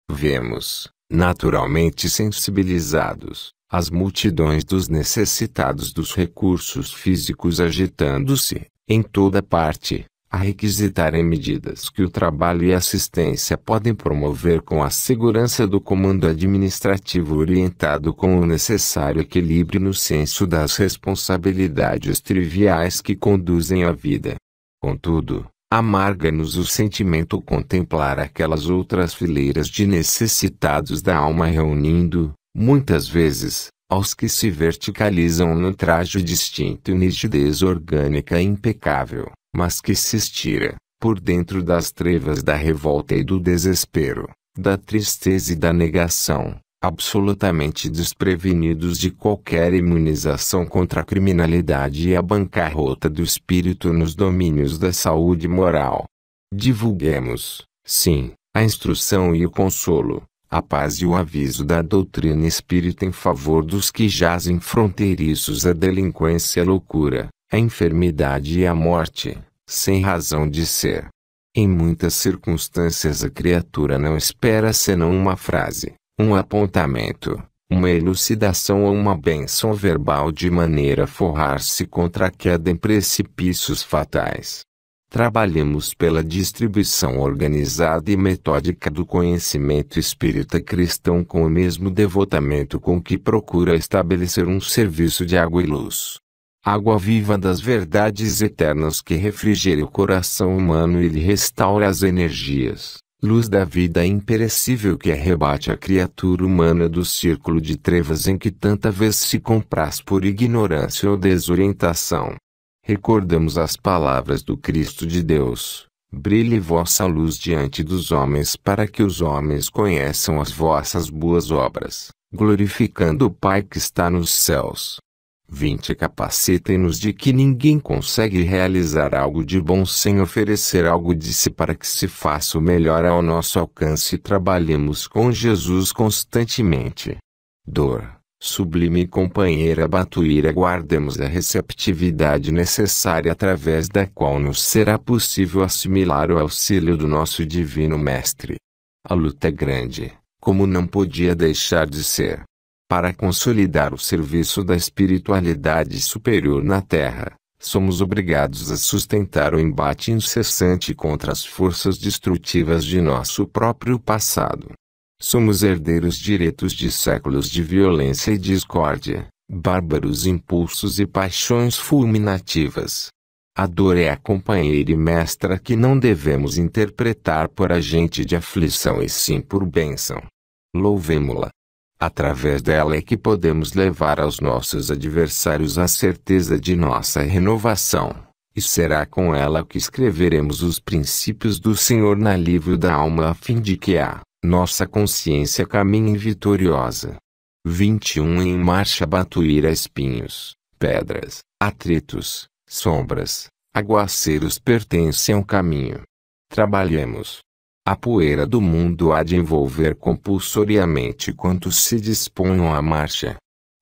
Vemos, naturalmente sensibilizados, as multidões dos necessitados dos recursos físicos agitando-se, em toda parte, a requisitarem medidas que o trabalho e a assistência podem promover com a segurança do comando administrativo orientado com o necessário equilíbrio no senso das responsabilidades triviais que conduzem à vida. Contudo, amarga-nos o sentimento contemplar aquelas outras fileiras de necessitados da alma reunindo, muitas vezes, aos que se verticalizam no traje distinto e nitidez orgânica impecável, mas que se estira, por dentro das trevas da revolta e do desespero, da tristeza e da negação, absolutamente desprevenidos de qualquer imunização contra a criminalidade e a bancarrota do espírito nos domínios da saúde moral. Divulguemos, sim, a instrução e o consolo, a paz e o aviso da doutrina espírita em favor dos que jazem fronteiriços à delinquência e à loucura, à enfermidade e à morte, sem razão de ser. Em muitas circunstâncias a criatura não espera senão uma frase, um apontamento, uma elucidação ou uma bênção verbal de maneira a forrar-se contra a queda em precipícios fatais. Trabalhemos pela distribuição organizada e metódica do conhecimento espírita cristão com o mesmo devotamento com que procura estabelecer um serviço de água e luz. Água viva das verdades eternas que refrigere o coração humano e lhe restaure as energias. Luz da vida imperecível que arrebate a criatura humana do círculo de trevas em que tanta vez se compraz por ignorância ou desorientação. Recordamos as palavras do Cristo de Deus: brilhe vossa luz diante dos homens para que os homens conheçam as vossas boas obras, glorificando o Pai que está nos céus. 20 Capacitem-nos de que ninguém consegue realizar algo de bom sem oferecer algo de si para que se faça o melhor ao nosso alcance e trabalhemos com Jesus constantemente. Dor, sublime companheira Batuíra, guardemos a receptividade necessária através da qual nos será possível assimilar o auxílio do nosso Divino Mestre. A luta é grande, como não podia deixar de ser. Para consolidar o serviço da espiritualidade superior na Terra, somos obrigados a sustentar o embate incessante contra as forças destrutivas de nosso próprio passado. Somos herdeiros diretos de séculos de violência e discórdia, bárbaros impulsos e paixões fulminativas. A dor é a companheira e mestra que não devemos interpretar por agente de aflição e sim por bênção. Louvemo-la. Através dela é que podemos levar aos nossos adversários a certeza de nossa renovação, e será com ela que escreveremos os princípios do Senhor na livro da alma a fim de que a nossa consciência caminhe vitoriosa. 21 Em marcha Batuíra. Espinhos, pedras, atritos, sombras, aguaceiros pertencem ao caminho. Trabalhemos. A poeira do mundo há de envolver compulsoriamente quantos se disponham à marcha.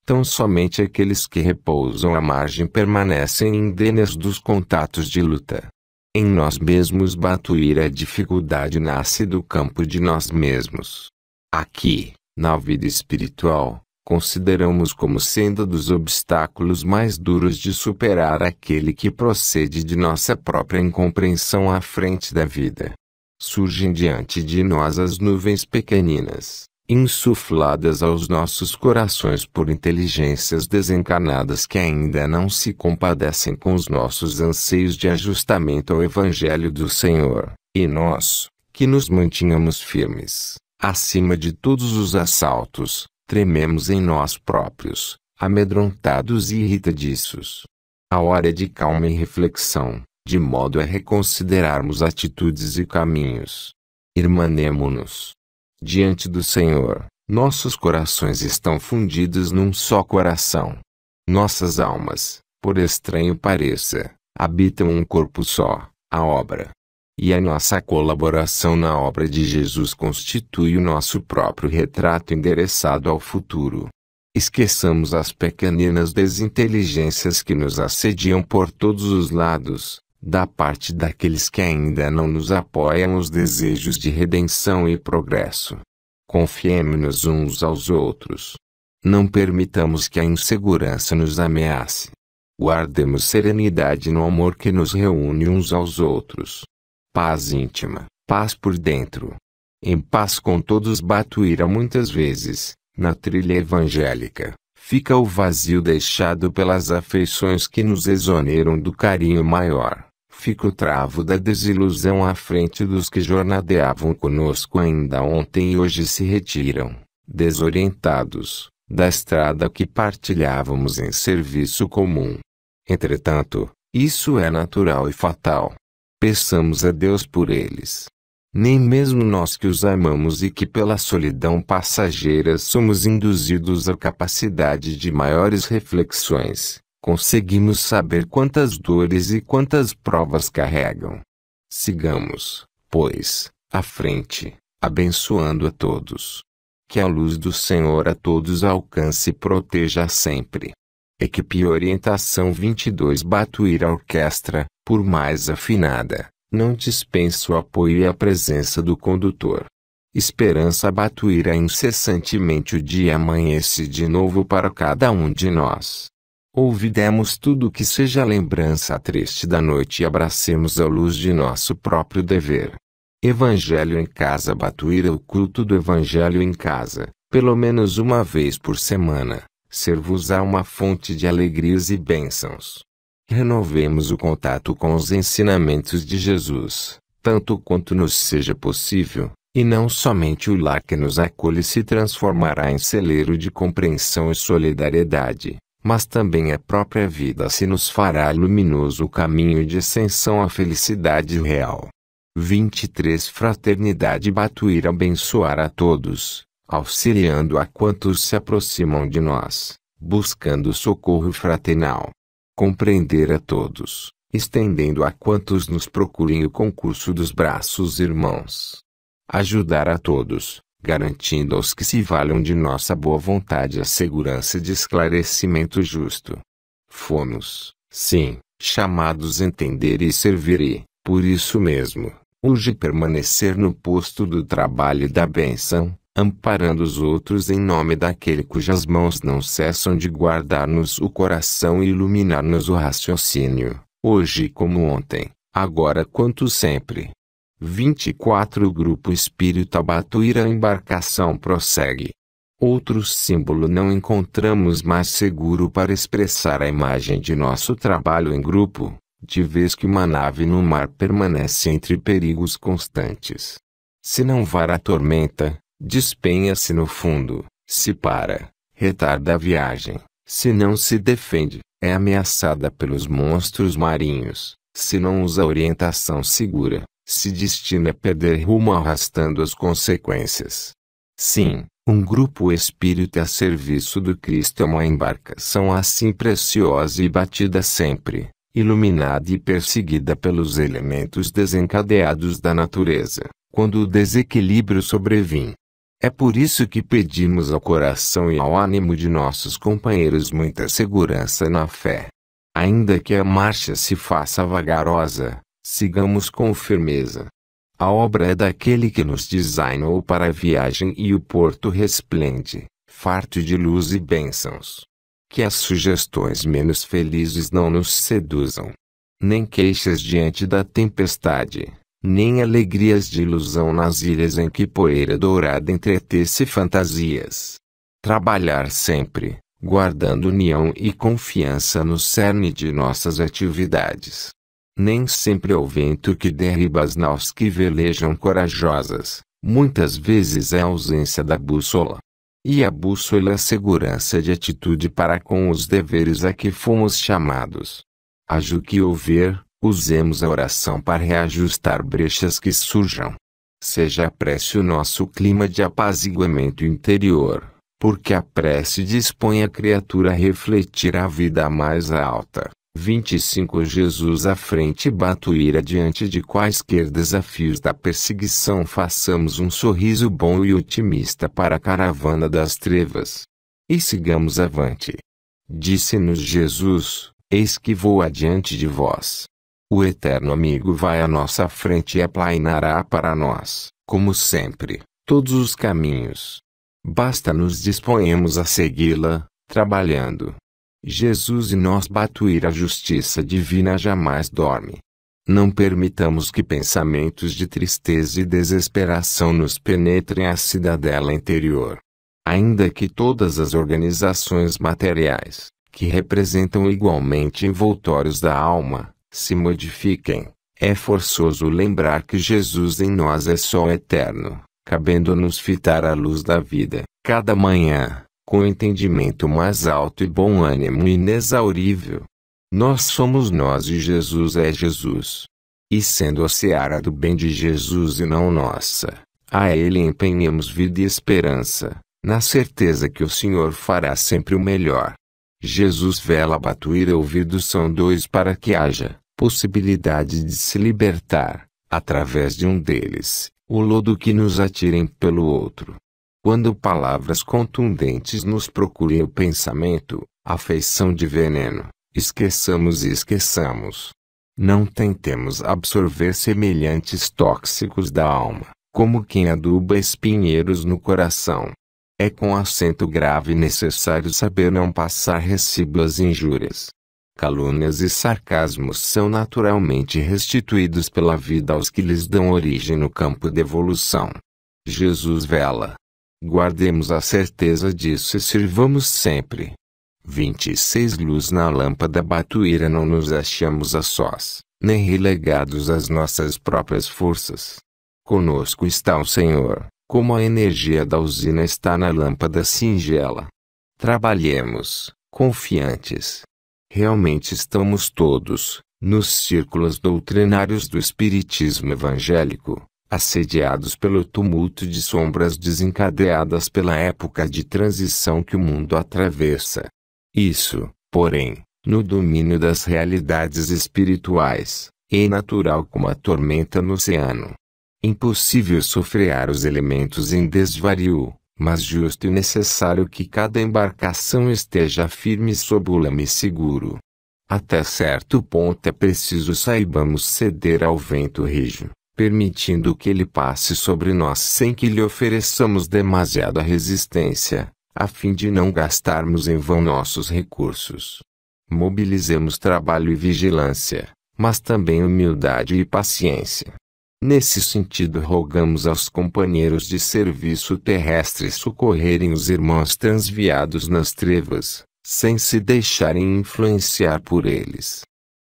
Tão somente aqueles que repousam à margem permanecem indênes dos contatos de luta. Em nós mesmos Batuíra, a dificuldade nasce do campo de nós mesmos. Aqui, na vida espiritual, consideramos como sendo dos obstáculos mais duros de superar aquele que procede de nossa própria incompreensão à frente da vida. Surgem diante de nós as nuvens pequeninas, insufladas aos nossos corações por inteligências desencarnadas que ainda não se compadecem com os nossos anseios de ajustamento ao Evangelho do Senhor, e nós, que nos mantínhamos firmes, acima de todos os assaltos, trememos em nós próprios, amedrontados e irritadiços. A hora é de calma e reflexão, de modo a reconsiderarmos atitudes e caminhos. Irmanemo-nos diante do Senhor. Nossos corações estão fundidos num só coração. Nossas almas, por estranho pareça, habitam um corpo só, a obra. E a nossa colaboração na obra de Jesus constitui o nosso próprio retrato endereçado ao futuro. Esqueçamos as pequeninas desinteligências que nos assediam por todos os lados, da parte daqueles que ainda não nos apoiam os desejos de redenção e progresso. Confiemo-nos uns aos outros. Não permitamos que a insegurança nos ameace. Guardemos serenidade no amor que nos reúne uns aos outros. Paz íntima, paz por dentro. Em paz com todos. Batuíra. Muitas vezes, na trilha evangélica, fica o vazio deixado pelas afeições que nos exoneram do carinho maior. Fica o travo da desilusão à frente dos que jornadeavam conosco ainda ontem e hoje se retiram, desorientados, da estrada que partilhávamos em serviço comum. Entretanto, isso é natural e fatal. Peçamos a Deus por eles. Nem mesmo nós que os amamos e que pela solidão passageira somos induzidos à capacidade de maiores reflexões, conseguimos saber quantas dores e quantas provas carregam. Sigamos, pois, à frente, abençoando a todos. Que a luz do Senhor a todos alcance e proteja sempre. Equipe Orientação 22. Batuíra. Orquestra, por mais afinada, não dispensa o apoio e a presença do condutor. Esperança. Batuíra. Incessantemente o dia amanhece de novo para cada um de nós. Ouvidemos tudo que seja lembrança triste da noite e abracemos a luz de nosso próprio dever. Evangelho em casa. Batuíra. O culto do Evangelho em casa, pelo menos uma vez por semana, ser-vos-á uma fonte de alegrias e bênçãos. Renovemos o contato com os ensinamentos de Jesus, tanto quanto nos seja possível, e não somente o lar que nos acolhe se transformará em celeiro de compreensão e solidariedade, mas também a própria vida se nos fará luminoso o caminho de ascensão à felicidade real. 23. Fraternidade. Batuíra. Abençoar a todos, auxiliando a quantos se aproximam de nós, buscando socorro fraternal. Compreender a todos, estendendo a quantos nos procurem o concurso dos braços irmãos. Ajudar a todos, garantindo aos que se valham de nossa boa vontade a segurança de esclarecimento justo. Fomos, sim, chamados a entender e servir e, por isso mesmo, urge permanecer no posto do trabalho e da bênção, amparando os outros em nome daquele cujas mãos não cessam de guardar-nos o coração e iluminar-nos o raciocínio, hoje como ontem, agora quanto sempre. 24. O Grupo Espírita Batuíra. A embarcação prossegue. Outro símbolo não encontramos mais seguro para expressar a imagem de nosso trabalho em grupo, de vez que uma nave no mar permanece entre perigos constantes. Se não vara a tormenta, despenha-se no fundo. Se para, retarda a viagem. Se não se defende, é ameaçada pelos monstros marinhos. Se não usa orientação segura, se destina a perder rumo arrastando as consequências. Sim, um grupo espírita a serviço do Cristo é uma embarcação assim preciosa e batida sempre, iluminada e perseguida pelos elementos desencadeados da natureza, quando o desequilíbrio sobrevém. É por isso que pedimos ao coração e ao ânimo de nossos companheiros muita segurança na fé. Ainda que a marcha se faça vagarosa, sigamos com firmeza. A obra é daquele que nos designou para a viagem e o porto resplende, farto de luz e bênçãos. Que as sugestões menos felizes não nos seduzam. Nem queixas diante da tempestade, nem alegrias de ilusão nas ilhas em que poeira dourada entretece fantasias. Trabalhar sempre, guardando união e confiança no cerne de nossas atividades. Nem sempre é o vento que derriba as naus que velejam corajosas, muitas vezes é a ausência da bússola. E a bússola é a segurança de atitude para com os deveres a que fomos chamados. Haja o que houver, usemos a oração para reajustar brechas que surjam. Seja a prece o nosso clima de apaziguamento interior, porque a prece dispõe a criatura a refletir a vida mais alta. 25 Jesus à frente e Batuíra diante de quaisquer desafios da perseguição façamos um sorriso bom e otimista para a caravana das trevas. E sigamos avante. Disse-nos Jesus, eis que vou adiante de vós. O eterno amigo vai à nossa frente e aplainará para nós, como sempre, todos os caminhos. Basta nos disponhamos a segui-la, trabalhando. Jesus e nós Batuíra a justiça divina jamais dorme. Não permitamos que pensamentos de tristeza e desesperação nos penetrem a cidadela interior. Ainda que todas as organizações materiais, que representam igualmente envoltórios da alma, se modifiquem, é forçoso lembrar que Jesus em nós é sol eterno, cabendo-nos fitar a luz da vida, cada manhã, com entendimento mais alto e bom ânimo inexaurível. Nós somos nós e Jesus é Jesus. E sendo a seara do bem de Jesus e não nossa, a Ele empenhemos vida e esperança, na certeza que o Senhor fará sempre o melhor. Jesus vela Batuíra ouvidos são dois para que haja possibilidade de se libertar, através de um deles, o lodo que nos atirem pelo outro. Quando palavras contundentes nos procurem o pensamento, afeição de veneno, esqueçamos e esqueçamos. Não tentemos absorver semelhantes tóxicos da alma, como quem aduba espinheiros no coração. É com acento grave necessário saber não passar recibo às injúrias. Calúnias e sarcasmos são naturalmente restituídos pela vida aos que lhes dão origem no campo de evolução. Jesus vela. Guardemos a certeza disso e sirvamos sempre. 26 Luz na lâmpada Batuíra não nos achamos a sós, nem relegados às nossas próprias forças. Conosco está o Senhor, como a energia da usina está na lâmpada singela. Trabalhemos, confiantes. Realmente estamos todos, nos círculos doutrinários do Espiritismo evangélico, assediados pelo tumulto de sombras desencadeadas pela época de transição que o mundo atravessa. Isso, porém, no domínio das realidades espirituais, é natural como a tormenta no oceano. Impossível sofrear os elementos em desvario, mas justo e necessário que cada embarcação esteja firme sob o leme seguro. Até certo ponto é preciso saibamos ceder ao vento rijo, permitindo que ele passe sobre nós sem que lhe ofereçamos demasiada resistência, a fim de não gastarmos em vão nossos recursos. Mobilizemos trabalho e vigilância, mas também humildade e paciência. Nesse sentido rogamos aos companheiros de serviço terrestre socorrerem os irmãos transviados nas trevas, sem se deixarem influenciar por eles.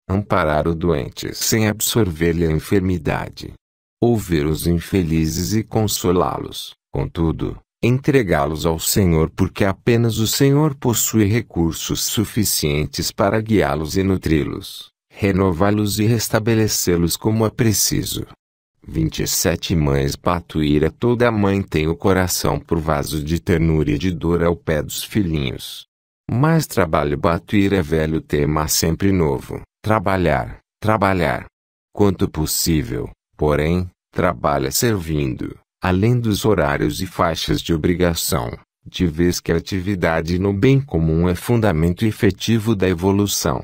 Amparar o doente sem absorver-lhe a enfermidade. Ouvir os infelizes e consolá-los, contudo, entregá-los ao Senhor porque apenas o Senhor possui recursos suficientes para guiá-los e nutri-los, renová-los e restabelecê-los como é preciso. 27 Mães Batuíra toda mãe tem o coração por vaso de ternura e de dor ao pé dos filhinhos. Mais trabalho Batuíra é velho tema sempre novo, trabalhar, trabalhar. Quanto possível, porém, trabalha servindo, além dos horários e faixas de obrigação, de vez que a atividade no bem comum é fundamento efetivo da evolução.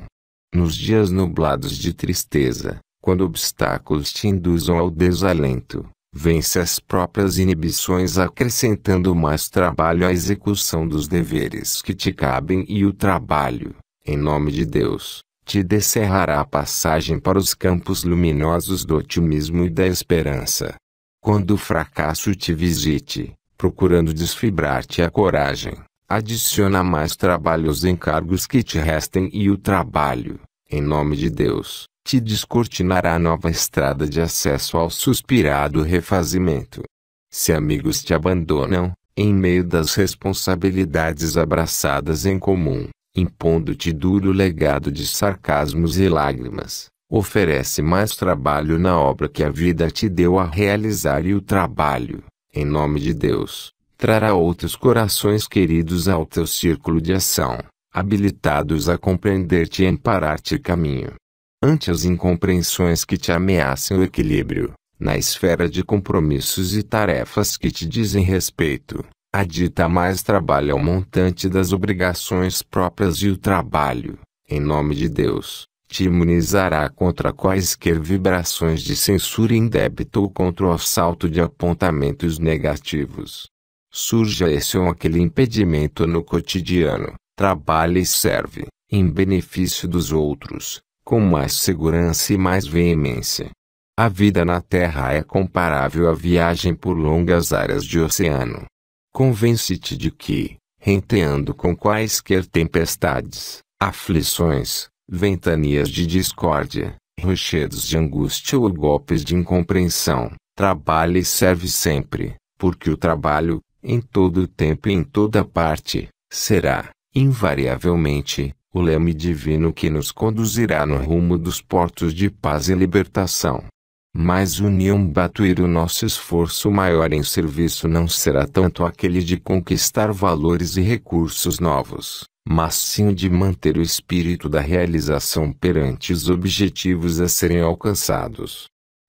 Nos dias nublados de tristeza, quando obstáculos te induzam ao desalento, vence as próprias inibições acrescentando mais trabalho à execução dos deveres que te cabem e o trabalho, em nome de Deus, te descerrará a passagem para os campos luminosos do otimismo e da esperança. Quando o fracasso te visite, procurando desfibrar-te a coragem, adiciona mais trabalho aos encargos que te restem e o trabalho, em nome de Deus, te descortinará nova estrada de acesso ao suspirado refazimento. Se amigos te abandonam, em meio das responsabilidades abraçadas em comum, impondo-te duro legado de sarcasmos e lágrimas, oferece mais trabalho na obra que a vida te deu a realizar e o trabalho, em nome de Deus, trará outros corações queridos ao teu círculo de ação, habilitados a compreender-te e amparar-te caminho. Ante as incompreensões que te ameaçam o equilíbrio, na esfera de compromissos e tarefas que te dizem respeito, adita mais trabalho ao montante das obrigações próprias e o trabalho, em nome de Deus, te imunizará contra quaisquer vibrações de censura indébita ou contra o assalto de apontamentos negativos. Surja esse ou aquele impedimento no cotidiano, trabalhe e serve, em benefício dos outros, com mais segurança e mais veemência. A vida na Terra é comparável à viagem por longas áreas de oceano. Convence-te de que, renteando com quaisquer tempestades, aflições, ventanias de discórdia, rochedos de angústia ou golpes de incompreensão, trabalha e serve sempre, porque o trabalho, em todo o tempo e em toda parte, será, invariavelmente, o leme divino que nos conduzirá no rumo dos portos de paz e libertação. Mas união Batuíra, o nosso esforço maior em serviço não será tanto aquele de conquistar valores e recursos novos, mas sim o de manter o espírito da realização perante os objetivos a serem alcançados.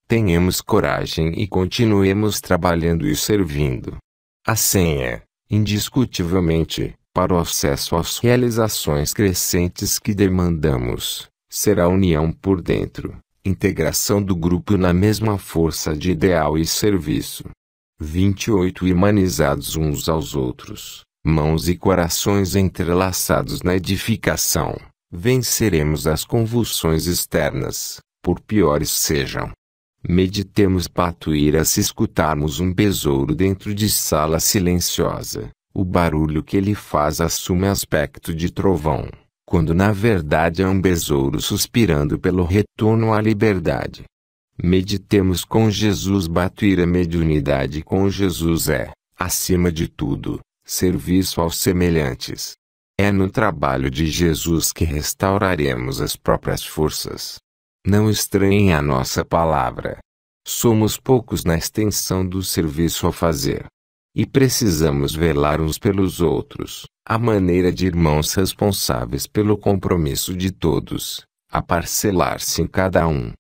Tenhamos coragem e continuemos trabalhando e servindo. A senha, indiscutivelmente, para o acesso às realizações crescentes que demandamos, será união por dentro, integração do grupo na mesma força de ideal e serviço. 28 Humanizados uns aos outros, mãos e corações entrelaçados na edificação, venceremos as convulsões externas, por piores sejam. Meditemos Batuíra. Se escutarmos um besouro dentro de sala silenciosa, o barulho que ele faz assume aspecto de trovão, quando na verdade é um besouro suspirando pelo retorno à liberdade. Meditemos com Jesus Batuíra. Mediunidade com Jesus é, acima de tudo, serviço aos semelhantes. É no trabalho de Jesus que restauraremos as próprias forças. Não estranhem a nossa palavra. Somos poucos na extensão do serviço a fazer. E precisamos velar uns pelos outros, à maneira de irmãos responsáveis pelo compromisso de todos, a parcelar-se em cada um.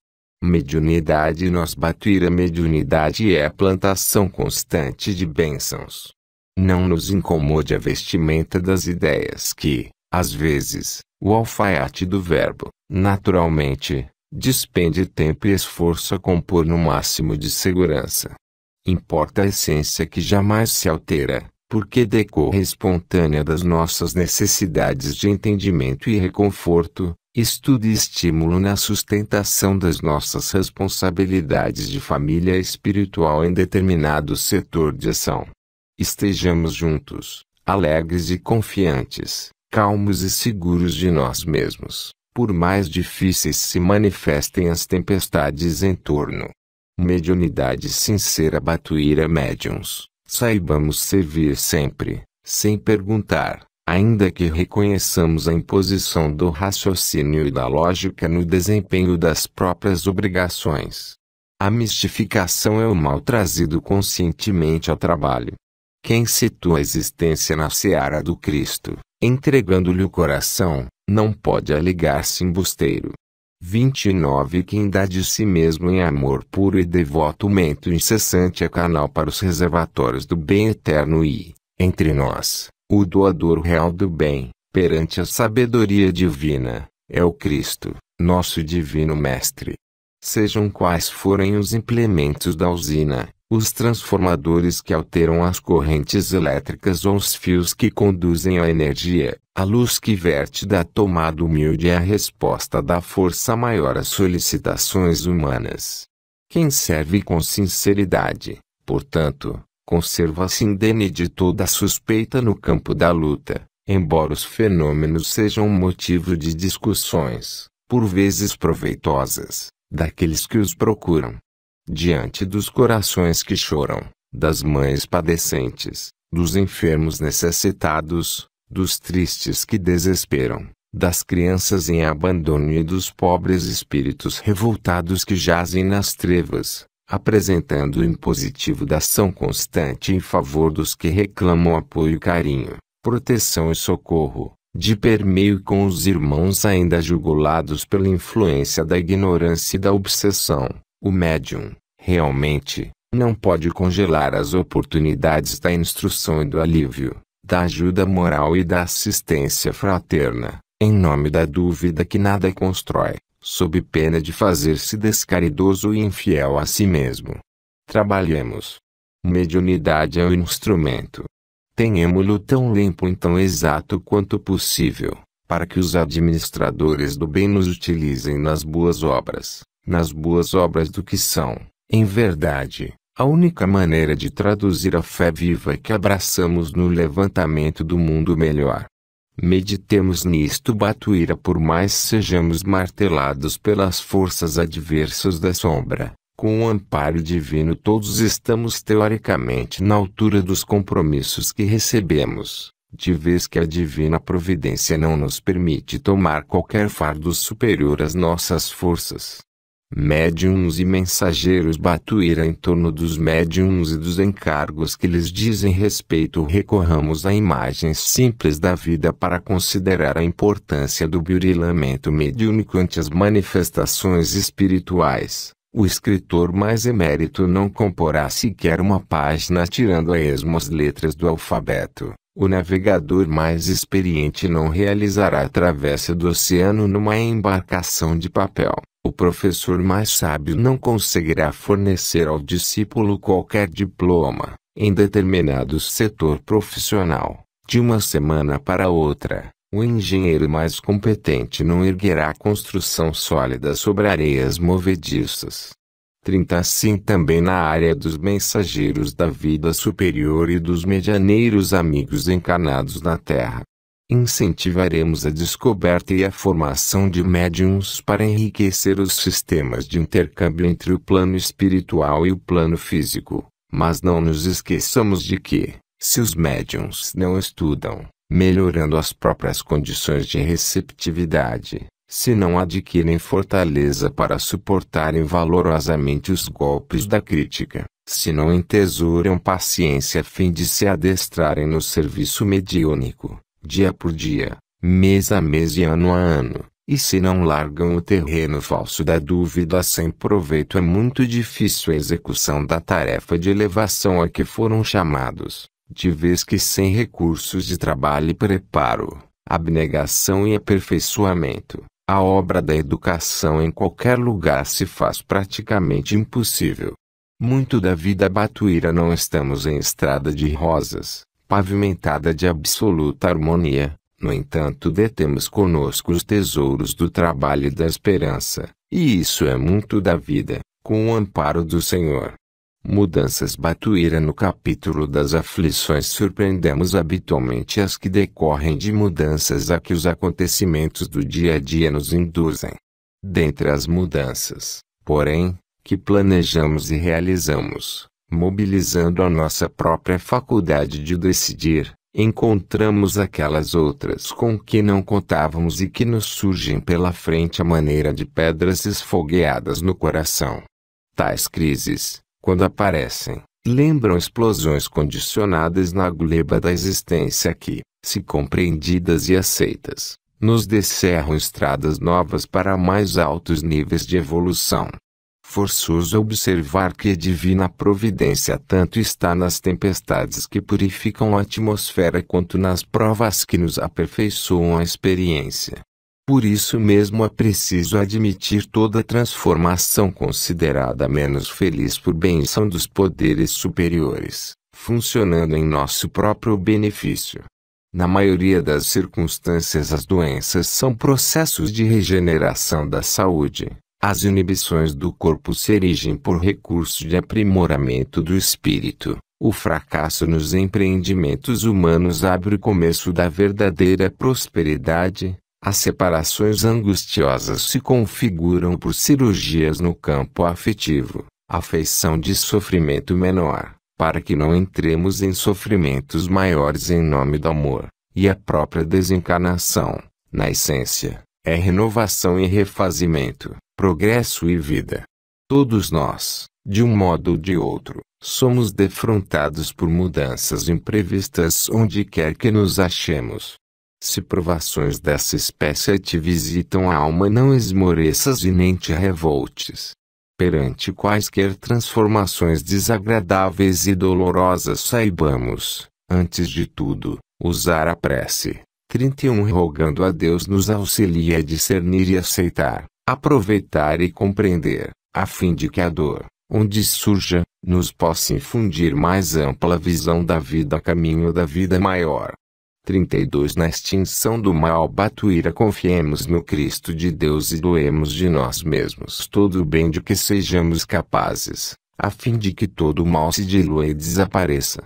Mediunidade nós Batuíra. Mediunidade é a plantação constante de bênçãos. Não nos incomode a vestimenta das ideias que, às vezes, o alfaiate do verbo, naturalmente, despende tempo e esforço a compor no máximo de segurança. Importa a essência que jamais se altera, porque decorre espontânea das nossas necessidades de entendimento e reconforto, estudo e estímulo na sustentação das nossas responsabilidades de família espiritual em determinado setor de ação. Estejamos juntos, alegres e confiantes, calmos e seguros de nós mesmos, por mais difíceis se manifestem as tempestades em torno. Mediunidade sincera Batuíra. Médiuns, saibamos servir sempre, sem perguntar, ainda que reconheçamos a imposição do raciocínio e da lógica no desempenho das próprias obrigações. A mistificação é o mal trazido conscientemente ao trabalho. Quem situa a existência na seara do Cristo, entregando-lhe o coração, não pode alegar-se embusteiro. 29. Quem dá de si mesmo em amor puro e devotamento incessante é canal para os reservatórios do bem eterno e, entre nós, o doador real do bem, perante a sabedoria divina, é o Cristo, nosso divino Mestre. Sejam quais forem os implementos da usina, os transformadores que alteram as correntes elétricas ou os fios que conduzem a energia, a luz que verte da tomada humilde é a resposta da força maior às solicitações humanas. Quem serve com sinceridade, portanto, conserva-se indene de toda suspeita no campo da luta, embora os fenômenos sejam motivo de discussões, por vezes proveitosas, daqueles que os procuram. Diante dos corações que choram, das mães padecentes, dos enfermos necessitados, dos tristes que desesperam, das crianças em abandono e dos pobres espíritos revoltados que jazem nas trevas, apresentando o impositivo da ação constante em favor dos que reclamam apoio e carinho, proteção e socorro, de permeio com os irmãos ainda jugulados pela influência da ignorância e da obsessão. O médium, realmente, não pode congelar as oportunidades da instrução e do alívio, da ajuda moral e da assistência fraterna, em nome da dúvida que nada constrói, sob pena de fazer-se descaridoso e infiel a si mesmo. Trabalhemos. Mediunidade é o instrumento. Tenhamo-lo tão limpo e tão exato quanto possível, para que os administradores do bem nos utilizem nas boas obras do que são, em verdade, a única maneira de traduzir a fé viva que abraçamos no levantamento do mundo melhor. Meditemos nisto, Batuíra. Por mais sejamos martelados pelas forças adversas da sombra, com o amparo divino todos estamos teoricamente na altura dos compromissos que recebemos, de vez que a divina providência não nos permite tomar qualquer fardo superior às nossas forças. Médiuns e mensageiros. Batuíra. Em torno dos médiuns e dos encargos que lhes dizem respeito, recorramos a imagens simples da vida para considerar a importância do burilamento mediúnico ante as manifestações espirituais. O escritor mais emérito não comporá sequer uma página tirando a esmo as letras do alfabeto. O navegador mais experiente não realizará a travessa do oceano numa embarcação de papel. O professor mais sábio não conseguirá fornecer ao discípulo qualquer diploma, em determinado setor profissional, de uma semana para outra. O engenheiro mais competente não erguerá construção sólida sobre areias movediças. 30. Assim também na área dos mensageiros da vida superior e dos medianeiros amigos encarnados na Terra. Incentivaremos a descoberta e a formação de médiuns para enriquecer os sistemas de intercâmbio entre o plano espiritual e o plano físico, mas não nos esqueçamos de que, se os médiuns não estudam, melhorando as próprias condições de receptividade, se não adquirem fortaleza para suportarem valorosamente os golpes da crítica, se não entesouram paciência a fim de se adestrarem no serviço mediúnico, dia por dia, mês a mês e ano a ano, e se não largam o terreno falso da dúvida sem proveito, é muito difícil a execução da tarefa de elevação a que foram chamados, de vez que sem recursos de trabalho e preparo, abnegação e aperfeiçoamento, a obra da educação em qualquer lugar se faz praticamente impossível. Muito da vida Batuíra não estamos em estrada de rosas, pavimentada de absoluta harmonia, no entanto detemos conosco os tesouros do trabalho e da esperança, e isso é muito da vida, com o amparo do Senhor. Mudanças Batuíra. No capítulo das aflições surpreendemos habitualmente as que decorrem de mudanças a que os acontecimentos do dia a dia nos induzem. Dentre as mudanças, porém, que planejamos e realizamos, mobilizando a nossa própria faculdade de decidir, encontramos aquelas outras com que não contávamos e que nos surgem pela frente à maneira de pedras esfogueadas no coração. Tais crises, quando aparecem, lembram explosões condicionadas na gleba da existência que, se compreendidas e aceitas, nos descerram estradas novas para mais altos níveis de evolução. Forçoso observar que a divina providência tanto está nas tempestades que purificam a atmosfera quanto nas provas que nos aperfeiçoam a experiência. Por isso mesmo é preciso admitir toda transformação considerada menos feliz por benção dos poderes superiores, funcionando em nosso próprio benefício. Na maioria das circunstâncias, as doenças são processos de regeneração da saúde. As inibições do corpo se erigem por recurso de aprimoramento do espírito. O fracasso nos empreendimentos humanos abre o começo da verdadeira prosperidade. As separações angustiosas se configuram por cirurgias no campo afetivo, afeição de sofrimento menor, para que não entremos em sofrimentos maiores em nome do amor, e a própria desencarnação, na essência, é renovação e refazimento, progresso e vida. Todos nós, de um modo ou de outro, somos defrontados por mudanças imprevistas onde quer que nos achemos. Se provações dessa espécie te visitam a alma, não esmoreças e nem te revoltes. Perante quaisquer transformações desagradáveis e dolorosas, saibamos, antes de tudo, usar a prece. 31 Rogando a Deus nos auxilie a discernir e aceitar, aproveitar e compreender, a fim de que a dor, onde surja, nos possa infundir mais ampla visão da vida a caminho da vida maior. 32 Na extinção do mal Batuíra, confiemos no Cristo de Deus e doemos de nós mesmos todo o bem de que sejamos capazes, a fim de que todo o mal se dilua e desapareça.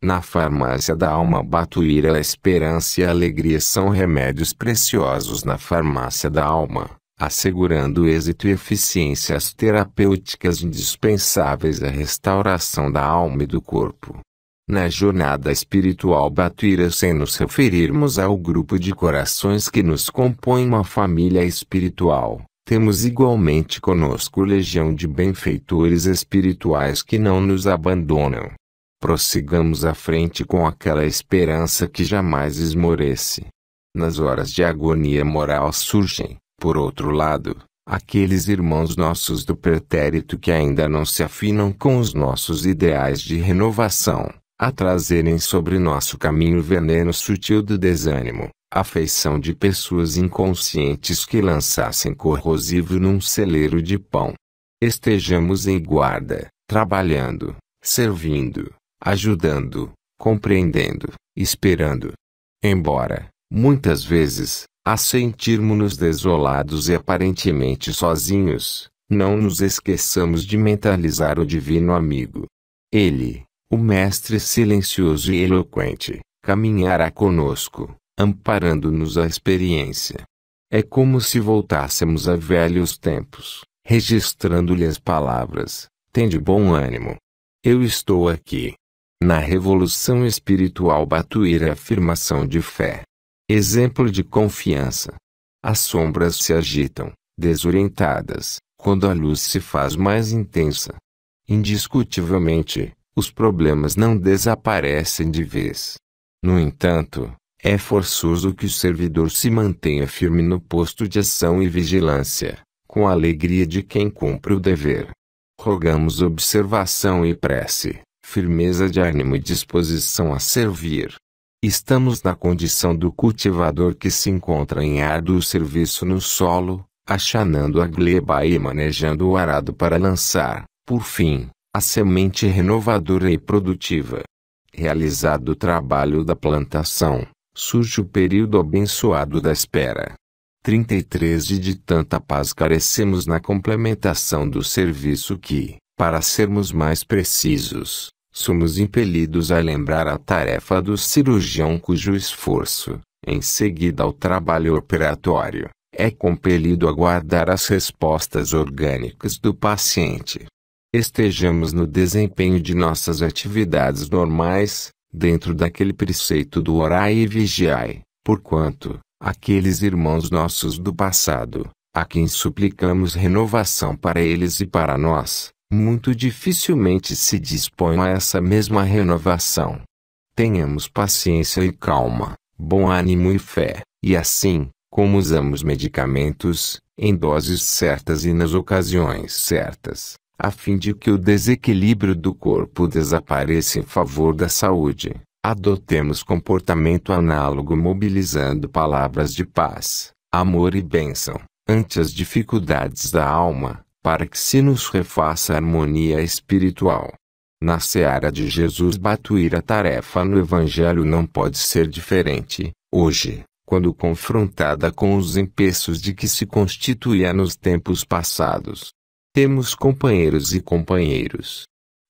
Na farmácia da alma Batuíra, a esperança e a alegria são remédios preciosos na farmácia da alma, assegurando êxito e eficiências terapêuticas indispensáveis à restauração da alma e do corpo. Na jornada espiritual Batuíra, sem nos referirmos ao grupo de corações que nos compõe uma família espiritual, temos igualmente conosco legião de benfeitores espirituais que não nos abandonam. Prossigamos à frente com aquela esperança que jamais esmorece. Nas horas de agonia moral surgem, por outro lado, aqueles irmãos nossos do pretérito que ainda não se afinam com os nossos ideais de renovação, a trazerem sobre nosso caminho o veneno sutil do desânimo, a feição de pessoas inconscientes que lançassem corrosivo num celeiro de pão. Estejamos em guarda, trabalhando, servindo, ajudando, compreendendo, esperando. Embora, muitas vezes, a sentirmos-nos desolados e aparentemente sozinhos, não nos esqueçamos de mentalizar o divino amigo. Ele, o mestre silencioso e eloquente, caminhará conosco, amparando-nos a experiência. É como se voltássemos a velhos tempos, registrando-lhe as palavras: tende bom ânimo. Eu estou aqui. Na revolução espiritual Batuíra, afirmação de fé. Exemplo de confiança. As sombras se agitam, desorientadas, quando a luz se faz mais intensa. Indiscutivelmente, os problemas não desaparecem de vez. No entanto, é forçoso que o servidor se mantenha firme no posto de ação e vigilância, com a alegria de quem cumpre o dever. Rogamos observação e prece, firmeza de ânimo e disposição a servir. Estamos na condição do cultivador que se encontra em árduo serviço no solo, achanando a gleba e manejando o arado para lançar, por fim, a semente renovadora e produtiva. Realizado o trabalho da plantação, surge o período abençoado da espera. 33 De tanta paz carecemos na complementação do serviço que, para sermos mais precisos, somos impelidos a lembrar a tarefa do cirurgião cujo esforço, em seguida ao trabalho operatório, é compelido a guardar as respostas orgânicas do paciente. Estejamos no desempenho de nossas atividades normais, dentro daquele preceito do orai e vigiai, porquanto, aqueles irmãos nossos do passado, a quem suplicamos renovação para eles e para nós, muito dificilmente se dispõem a essa mesma renovação. Tenhamos paciência e calma, bom ânimo e fé, e assim, como usamos medicamentos, em doses certas e nas ocasiões certas, a fim de que o desequilíbrio do corpo desapareça em favor da saúde. Adotemos comportamento análogo mobilizando palavras de paz, amor e bênção, ante as dificuldades da alma, para que se nos refaça a harmonia espiritual. Na seara de Jesus Batuíra, a tarefa no Evangelho não pode ser diferente. Hoje, quando confrontada com os empeços de que se constituía nos tempos passados, temos companheiros e companheiros.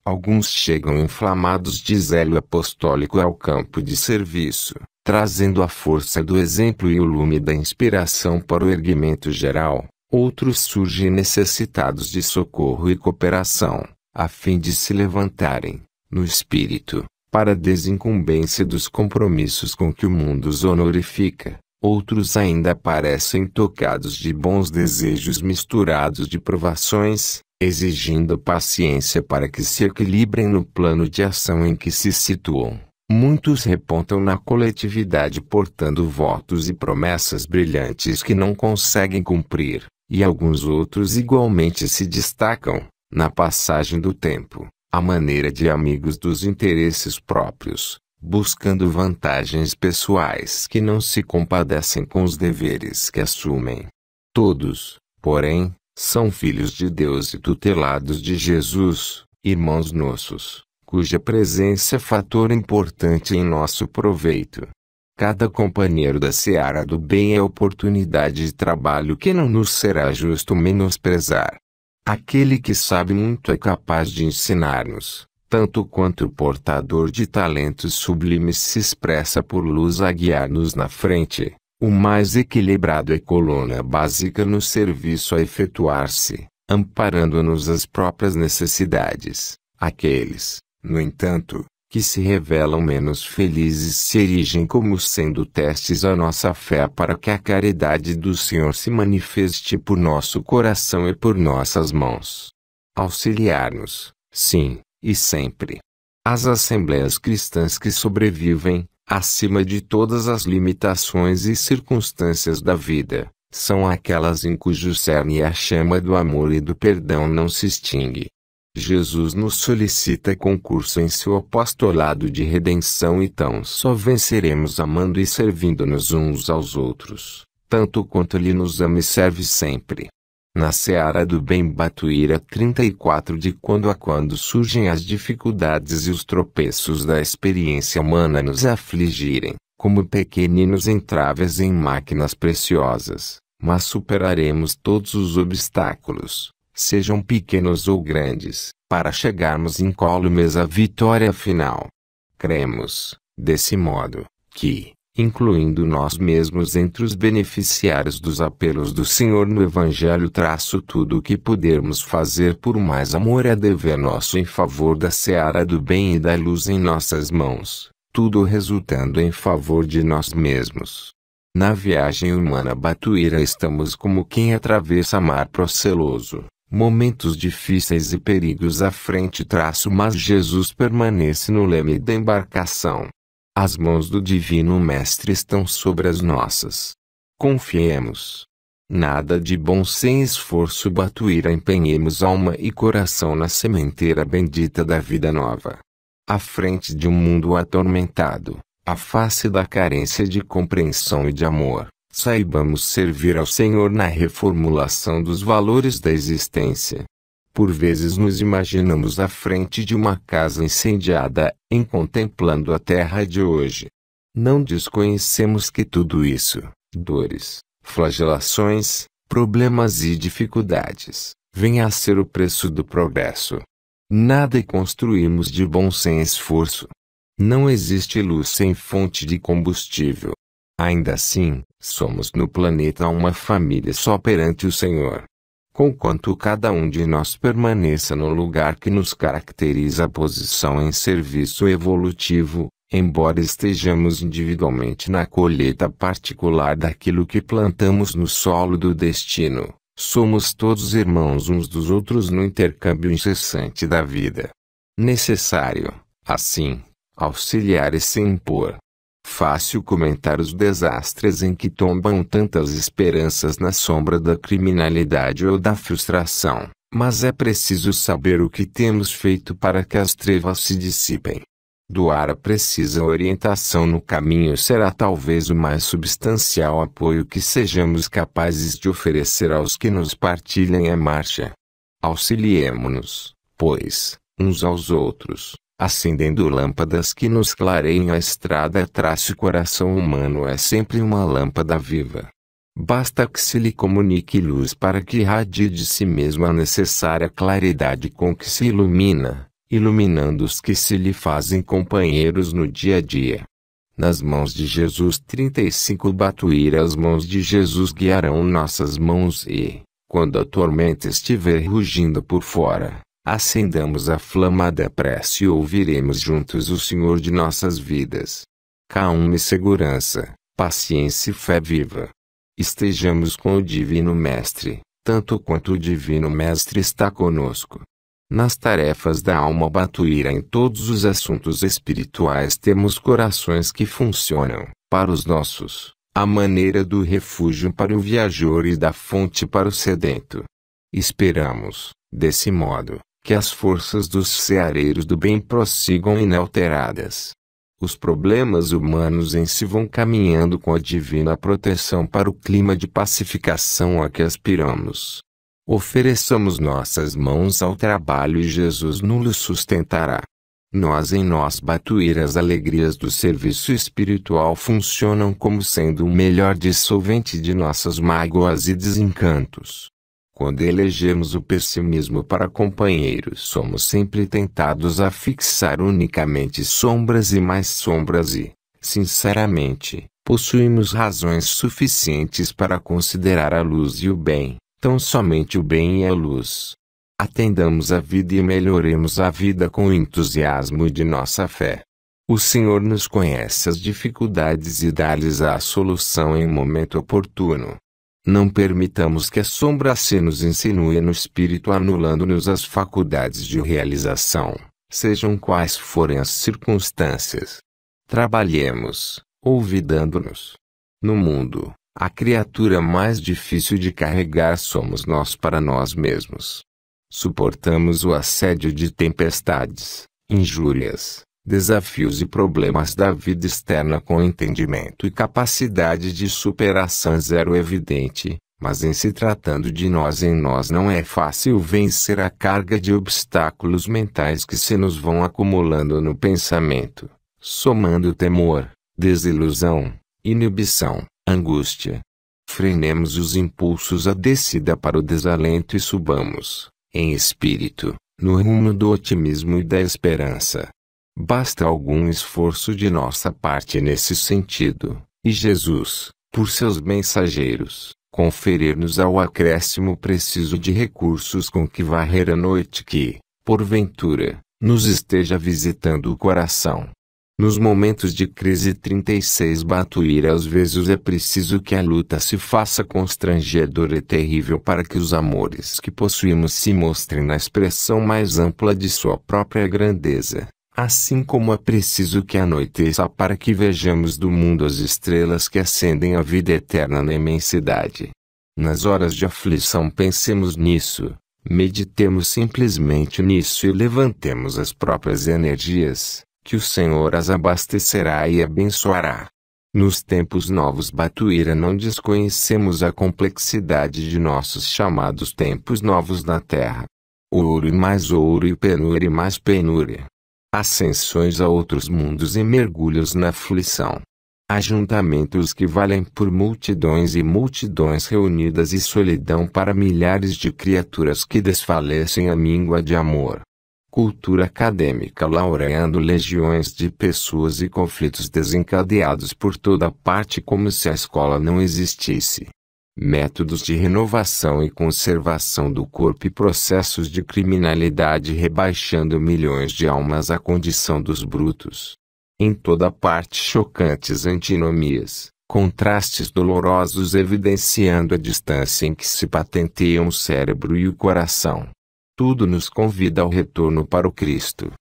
Alguns chegam inflamados de zelo apostólico ao campo de serviço, trazendo a força do exemplo e o lume da inspiração para o erguimento geral. Outros surgem necessitados de socorro e cooperação, a fim de se levantarem, no espírito, para a desincumbência dos compromissos com que o mundo os honorifica. Outros ainda parecem tocados de bons desejos misturados de provações, exigindo paciência para que se equilibrem no plano de ação em que se situam. Muitos repontam na coletividade portando votos e promessas brilhantes que não conseguem cumprir, e alguns outros igualmente se destacam, na passagem do tempo, à maneira de amigos dos interesses próprios, buscando vantagens pessoais que não se compadecem com os deveres que assumem. Todos, porém, são filhos de Deus e tutelados de Jesus, irmãos nossos, cuja presença é fator importante em nosso proveito. Cada companheiro da seara do bem é oportunidade de trabalho que não nos será justo menosprezar. Aquele que sabe muito é capaz de ensinar-nos, tanto quanto o portador de talentos sublimes se expressa por luz a guiar-nos na frente. O mais equilibrado é coluna básica no serviço a efetuar-se, amparando-nos as próprias necessidades. Aqueles, no entanto, que se revelam menos felizes se erigem como sendo testes à nossa fé para que a caridade do Senhor se manifeste por nosso coração e por nossas mãos. Auxiliar-nos, sim, e sempre. As assembleias cristãs que sobrevivem, acima de todas as limitações e circunstâncias da vida, são aquelas em cujo cerne a chama do amor e do perdão não se extingue. Jesus nos solicita concurso em seu apostolado de redenção e tão só venceremos amando e servindo-nos uns aos outros, tanto quanto Ele nos ama e serve sempre. Na seara do bem Batuíra 34 de quando a quando surgem as dificuldades e os tropeços da experiência humana nos afligirem, como pequeninos entraves em máquinas preciosas, mas superaremos todos os obstáculos, sejam pequenos ou grandes, para chegarmos incólumes à vitória final. Cremos, desse modo, que, incluindo nós mesmos entre os beneficiários dos apelos do Senhor no Evangelho, tudo o que pudermos fazer por mais amor é dever nosso em favor da seara do bem e da luz em nossas mãos, tudo resultando em favor de nós mesmos. Na viagem humana Batuíra estamos como quem atravessa mar proceloso, momentos difíceis e perigos à frente, mas Jesus permanece no leme da embarcação. As mãos do Divino Mestre estão sobre as nossas. Confiemos. Nada de bom sem esforço Batuíra, empenhemos alma e coração na sementeira bendita da vida nova. À frente de um mundo atormentado, à face da carência de compreensão e de amor, saibamos servir ao Senhor na reformulação dos valores da existência. Por vezes nos imaginamos à frente de uma casa incendiada, em contemplando a terra de hoje. Não desconhecemos que tudo isso, dores, flagelações, problemas e dificuldades, vem a ser o preço do progresso. Nada construímos de bom sem esforço. Não existe luz sem fonte de combustível. Ainda assim, somos no planeta uma família só perante o Senhor. Conquanto cada um de nós permaneça no lugar que nos caracteriza, a posição em serviço evolutivo, embora estejamos individualmente na colheita particular daquilo que plantamos no solo do destino, somos todos irmãos uns dos outros no intercâmbio incessante da vida. Necessário, assim, auxiliar e se impor. Fácil comentar os desastres em que tombam tantas esperanças na sombra da criminalidade ou da frustração, mas é preciso saber o que temos feito para que as trevas se dissipem. Doar a precisa orientação no caminho será talvez o mais substancial apoio que sejamos capazes de oferecer aos que nos partilhem a marcha. Auxiliemo-nos, pois, uns aos outros, acendendo lâmpadas que nos clareiem a estrada. O coração humano é sempre uma lâmpada viva. Basta que se lhe comunique luz para que irradie de si mesmo a necessária claridade com que se ilumina, iluminando os que se lhe fazem companheiros no dia a dia. Nas mãos de Jesus 35 Batuíra. As mãos de Jesus guiarão nossas mãos e, quando a tormenta estiver rugindo por fora, acendamos a flama da prece e ouviremos juntos o Senhor de nossas vidas. Calma e segurança, paciência e fé viva. Estejamos com o Divino Mestre, tanto quanto o Divino Mestre está conosco. Nas tarefas da alma Batuíra. Em todos os assuntos espirituais temos corações que funcionam, para os nossos, à maneira do refúgio para o viajor e da fonte para o sedento. Esperamos, desse modo, que as forças dos seareiros do bem prossigam inalteradas. Os problemas humanos em si vão caminhando com a divina proteção para o clima de pacificação a que aspiramos. Ofereçamos nossas mãos ao trabalho e Jesus nos sustentará. Nós em nós Batuíra. As alegrias do serviço espiritual funcionam como sendo o melhor dissolvente de nossas mágoas e desencantos. Quando elegemos o pessimismo para companheiros, somos sempre tentados a fixar unicamente sombras e mais sombras e, sinceramente, possuímos razões suficientes para considerar a luz e o bem, tão somente o bem e a luz. Atendamos a vida e melhoremos a vida com o entusiasmo de nossa fé. O Senhor nos conhece as dificuldades e dá-lhes a solução em momento oportuno. Não permitamos que a sombra se nos insinue no espírito, anulando-nos as faculdades de realização, sejam quais forem as circunstâncias. Trabalhemos, olvidando-nos. No mundo, a criatura mais difícil de carregar somos nós para nós mesmos. Suportamos o assédio de tempestades, injúrias, desafios e problemas da vida externa com entendimento e capacidade de superação zero evidente, mas em se tratando de nós em nós não é fácil vencer a carga de obstáculos mentais que se nos vão acumulando no pensamento, somando temor, desilusão, inibição, angústia. Frenemos os impulsos à descida para o desalento e subamos, em espírito, no rumo do otimismo e da esperança. Basta algum esforço de nossa parte nesse sentido, e Jesus, por seus mensageiros, conferir-nos ao acréscimo preciso de recursos com que varrer a noite que, porventura, nos esteja visitando o coração. Nos momentos de crise 36 Batuíra. Às vezes é preciso que a luta se faça constrangedora e terrível para que os amores que possuímos se mostrem na expressão mais ampla de sua própria grandeza. Assim como é preciso que anoiteça para que vejamos do mundo as estrelas que acendem a vida eterna na imensidade. Nas horas de aflição pensemos nisso, meditemos simplesmente nisso e levantemos as próprias energias, que o Senhor as abastecerá e abençoará. Nos tempos novos Batuíra. Não desconhecemos a complexidade de nossos chamados tempos novos na terra. Ouro e penúria e mais penúria. Ascensões a outros mundos e mergulhos na aflição. Ajuntamentos que valem por multidões e multidões reunidas e solidão para milhares de criaturas que desfalecem à míngua de amor. Cultura acadêmica laureando legiões de pessoas e conflitos desencadeados por toda parte como se a escola não existisse. Métodos de renovação e conservação do corpo e processos de criminalidade rebaixando milhões de almas à condição dos brutos. Em toda parte chocantes antinomias, contrastes dolorosos evidenciando a distância em que se patenteiam o cérebro e o coração. Tudo nos convida ao retorno para o Cristo.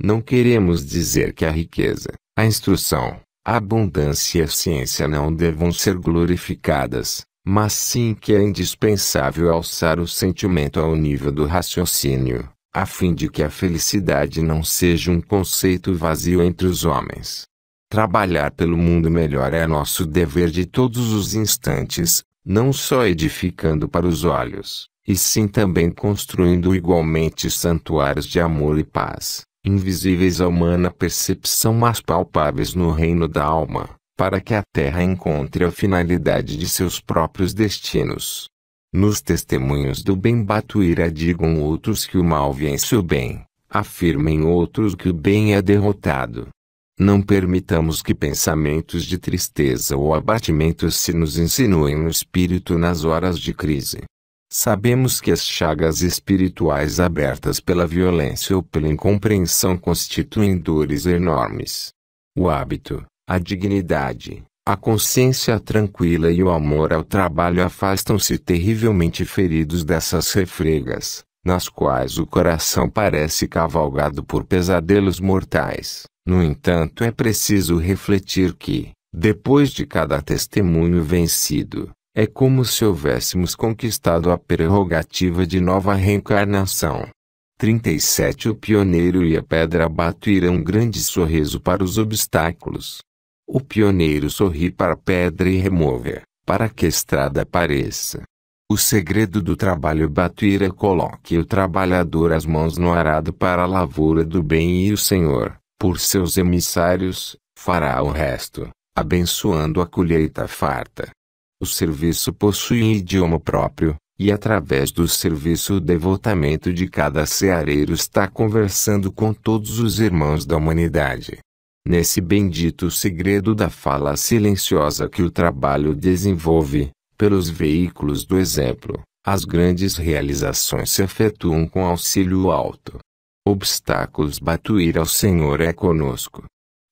Não queremos dizer que a riqueza, a instrução, A abundância e a ciência não devam ser glorificadas, mas sim que é indispensável alçar o sentimento ao nível do raciocínio, a fim de que a felicidade não seja um conceito vazio entre os homens. Trabalhar pelo mundo melhor é nosso dever de todos os instantes, não só edificando para os olhos, e sim também construindo igualmente santuários de amor e paz, invisíveis à humana percepção mas palpáveis no reino da alma, para que a terra encontre a finalidade de seus próprios destinos. Nos testemunhos do bem Batuíra digam outros que o mal vence o bem, afirmem outros que o bem é derrotado. Não permitamos que pensamentos de tristeza ou abatimento se nos insinuem no espírito nas horas de crise. Sabemos que as chagas espirituais abertas pela violência ou pela incompreensão constituem dores enormes. O hábito, a dignidade, a consciência tranquila e o amor ao trabalho afastam-se terrivelmente feridos dessas refregas, nas quais o coração parece cavalgado por pesadelos mortais. No entanto, é preciso refletir que, depois de cada testemunho vencido, é como se houvéssemos conquistado a prerrogativa de nova reencarnação. 37 O pioneiro e a pedra Batuíra um grande sorriso para os obstáculos. O pioneiro sorri para a pedra e remove-a, para que a estrada apareça. O segredo do trabalho Batuíra coloque o trabalhador as mãos no arado para a lavoura do bem e o Senhor, por seus emissários, fará o resto, abençoando a colheita farta. O serviço possui um idioma próprio, e através do serviço o devotamento de cada seareiro está conversando com todos os irmãos da humanidade. Nesse bendito segredo da fala silenciosa que o trabalho desenvolve, pelos veículos do exemplo, as grandes realizações se efetuam com auxílio alto. Obstáculos Batuíra ao Senhor é conosco.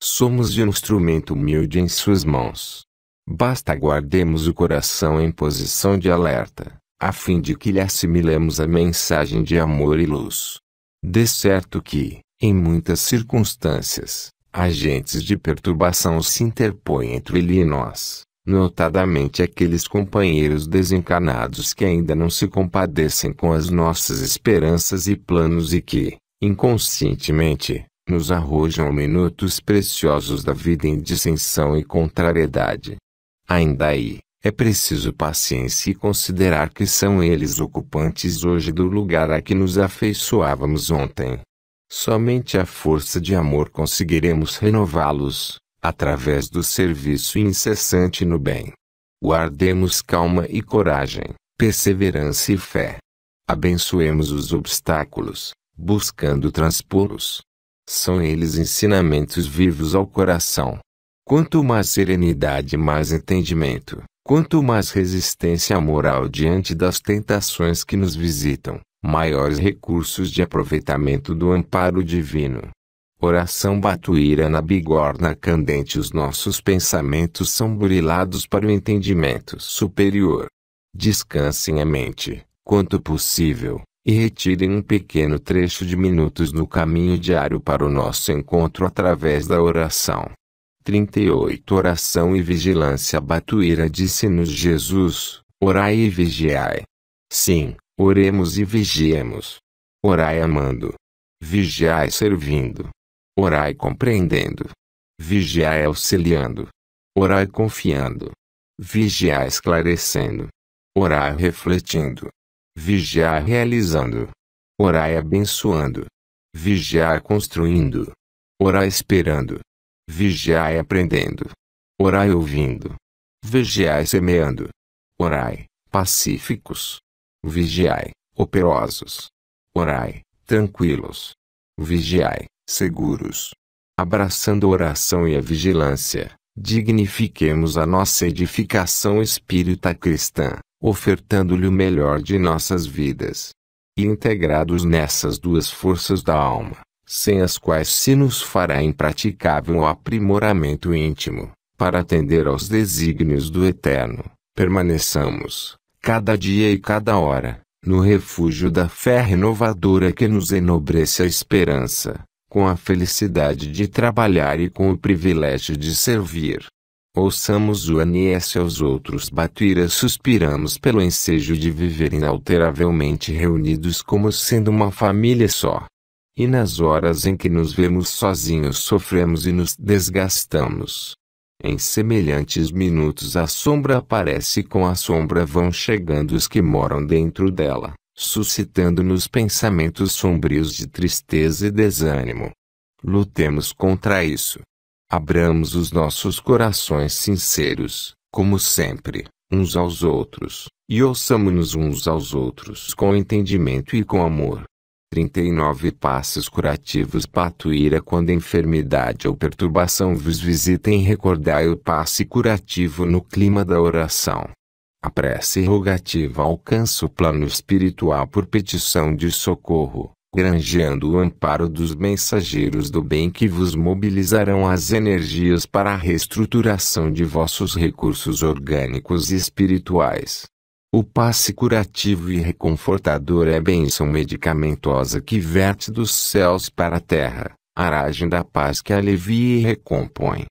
Somos de um instrumento humilde em suas mãos. Basta guardemos o coração em posição de alerta, a fim de que lhe assimilemos a mensagem de amor e luz. De certo que, em muitas circunstâncias, agentes de perturbação se interpõem entre ele e nós, notadamente aqueles companheiros desencarnados que ainda não se compadecem com as nossas esperanças e planos e que, inconscientemente, nos arrojam minutos preciosos da vida em dissensão e contrariedade. Ainda aí, é preciso paciência e considerar que são eles ocupantes hoje do lugar a que nos afeiçoávamos ontem. Somente a força de amor conseguiremos renová-los, através do serviço incessante no bem. Guardemos calma e coragem, perseverança e fé. Abençoemos os obstáculos, buscando transpô-los. São eles ensinamentos vivos ao coração. Quanto mais serenidade e mais entendimento, quanto mais resistência moral diante das tentações que nos visitam, maiores recursos de aproveitamento do amparo divino. Oração Batuíra na bigorna candente. Os nossos pensamentos são burilados para o entendimento superior. Descansem a mente, quanto possível, e retirem um pequeno trecho de minutos no caminho diário para o nosso encontro através da oração. 38 Oração e vigilância Batuíra disse-nos Jesus, orai e vigiai. Sim, oremos e vigiemos. Orai amando. Vigiai servindo. Orai compreendendo. Vigiai auxiliando. Orai confiando. Vigiai esclarecendo. Orai refletindo. Vigiai realizando. Orai abençoando. Vigiai construindo. Orai esperando. Vigiai aprendendo. Orai ouvindo. Vigiai semeando. Orai, pacíficos. Vigiai, operosos. Orai, tranquilos. Vigiai, seguros. Abraçando a oração e a vigilância, dignifiquemos a nossa edificação espírita cristã, ofertando-lhe o melhor de nossas vidas. E integrados nessas duas forças da alma, sem as quais se nos fará impraticável o aprimoramento íntimo, para atender aos desígnios do Eterno, permaneçamos, cada dia e cada hora, no refúgio da fé renovadora que nos enobrece a esperança, com a felicidade de trabalhar e com o privilégio de servir. Ouçamos o aniesse aos outros Batuíra, suspiramos pelo ensejo de viver inalteravelmente reunidos como sendo uma família só. E nas horas em que nos vemos sozinhos sofremos e nos desgastamos. Em semelhantes minutos a sombra aparece e com a sombra vão chegando os que moram dentro dela, suscitando-nos pensamentos sombrios de tristeza e desânimo. Lutemos contra isso. Abramos os nossos corações sinceros, como sempre, uns aos outros, e ouçamo-nos uns aos outros com entendimento e com amor. 39 Passos curativos. Batuíra. Quando enfermidade ou perturbação vos visitem, recordai o passe curativo no clima da oração. A prece rogativa alcança o plano espiritual por petição de socorro, granjeando o amparo dos mensageiros do bem que vos mobilizarão as energias para a reestruturação de vossos recursos orgânicos e espirituais. O passe curativo e reconfortador é a bênção medicamentosa que verte dos céus para a terra, aragem da paz que alivia e recompõe.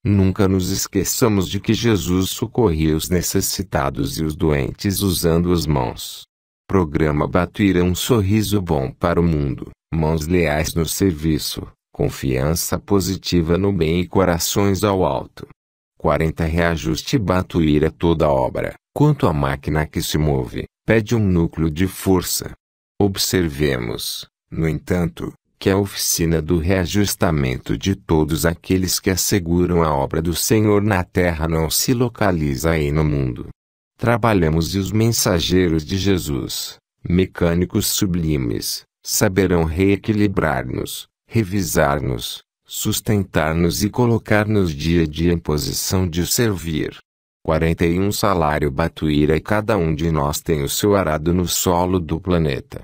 Nunca nos esqueçamos de que Jesus socorria os necessitados e os doentes usando as mãos. Programa Batuíra. Um sorriso bom para o mundo, mãos leais no serviço, confiança positiva no bem e corações ao alto. 40 Reajuste Batuíra. Toda obra, quanto a máquina que se move, pede um núcleo de força. Observemos, no entanto, que a oficina do reajustamento de todos aqueles que asseguram a obra do Senhor na terra não se localiza aí no mundo. Trabalhamos e os mensageiros de Jesus, mecânicos sublimes, saberão reequilibrar-nos, revisar-nos, sustentar-nos e colocar-nos dia a dia em posição de servir. 41 Salário Batuíra. Cada um de nós tem o seu arado no solo do planeta.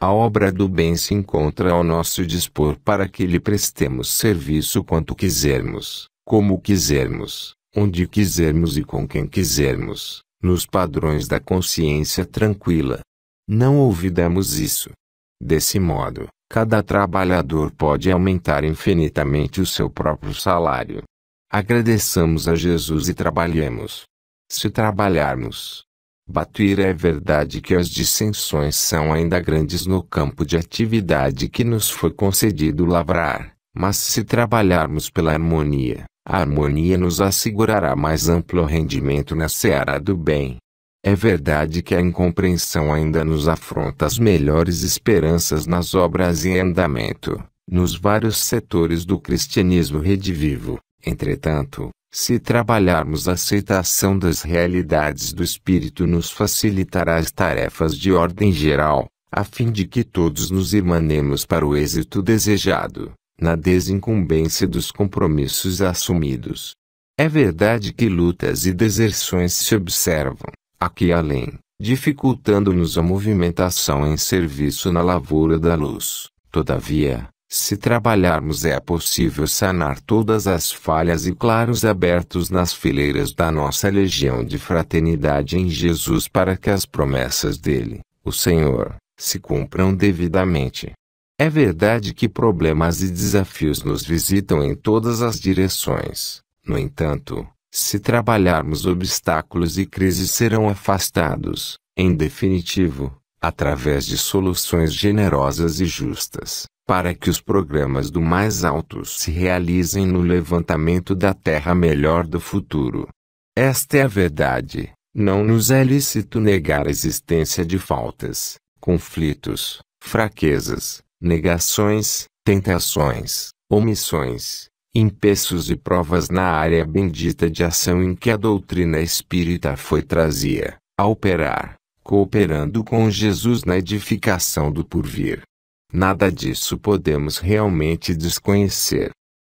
A obra do bem se encontra ao nosso dispor para que lhe prestemos serviço quanto quisermos, como quisermos, onde quisermos e com quem quisermos, nos padrões da consciência tranquila. Não olvidemos isso. Desse modo, cada trabalhador pode aumentar infinitamente o seu próprio salário. Agradeçamos a Jesus e trabalhemos. Se trabalharmos. Batuíra. É verdade que as dissensões são ainda grandes no campo de atividade que nos foi concedido lavrar, mas se trabalharmos pela harmonia, a harmonia nos assegurará mais amplo rendimento na seara do bem. É verdade que a incompreensão ainda nos afronta as melhores esperanças nas obras em andamento, nos vários setores do cristianismo redivivo. Entretanto, se trabalharmos a aceitação das realidades do Espírito nos facilitará as tarefas de ordem geral, a fim de que todos nos irmanemos para o êxito desejado, na desincumbência dos compromissos assumidos. É verdade que lutas e deserções se observam, aqui e além, dificultando-nos a movimentação em serviço na lavoura da luz. Todavia, se trabalharmos é possível sanar todas as falhas e claros abertos nas fileiras da nossa legião de fraternidade em Jesus para que as promessas dele, o Senhor, se cumpram devidamente. É verdade que problemas e desafios nos visitam em todas as direções. No entanto, se trabalharmos obstáculos e crises serão afastados, em definitivo, através de soluções generosas e justas, para que os programas do mais alto se realizem no levantamento da terra melhor do futuro. Esta é a verdade. Não nos é lícito negar a existência de faltas, conflitos, fraquezas, negações, tentações, omissões, empeços e provas na área bendita de ação em que a doutrina espírita foi trazida, a operar, cooperando com Jesus na edificação do porvir. Nada disso podemos realmente desconhecer.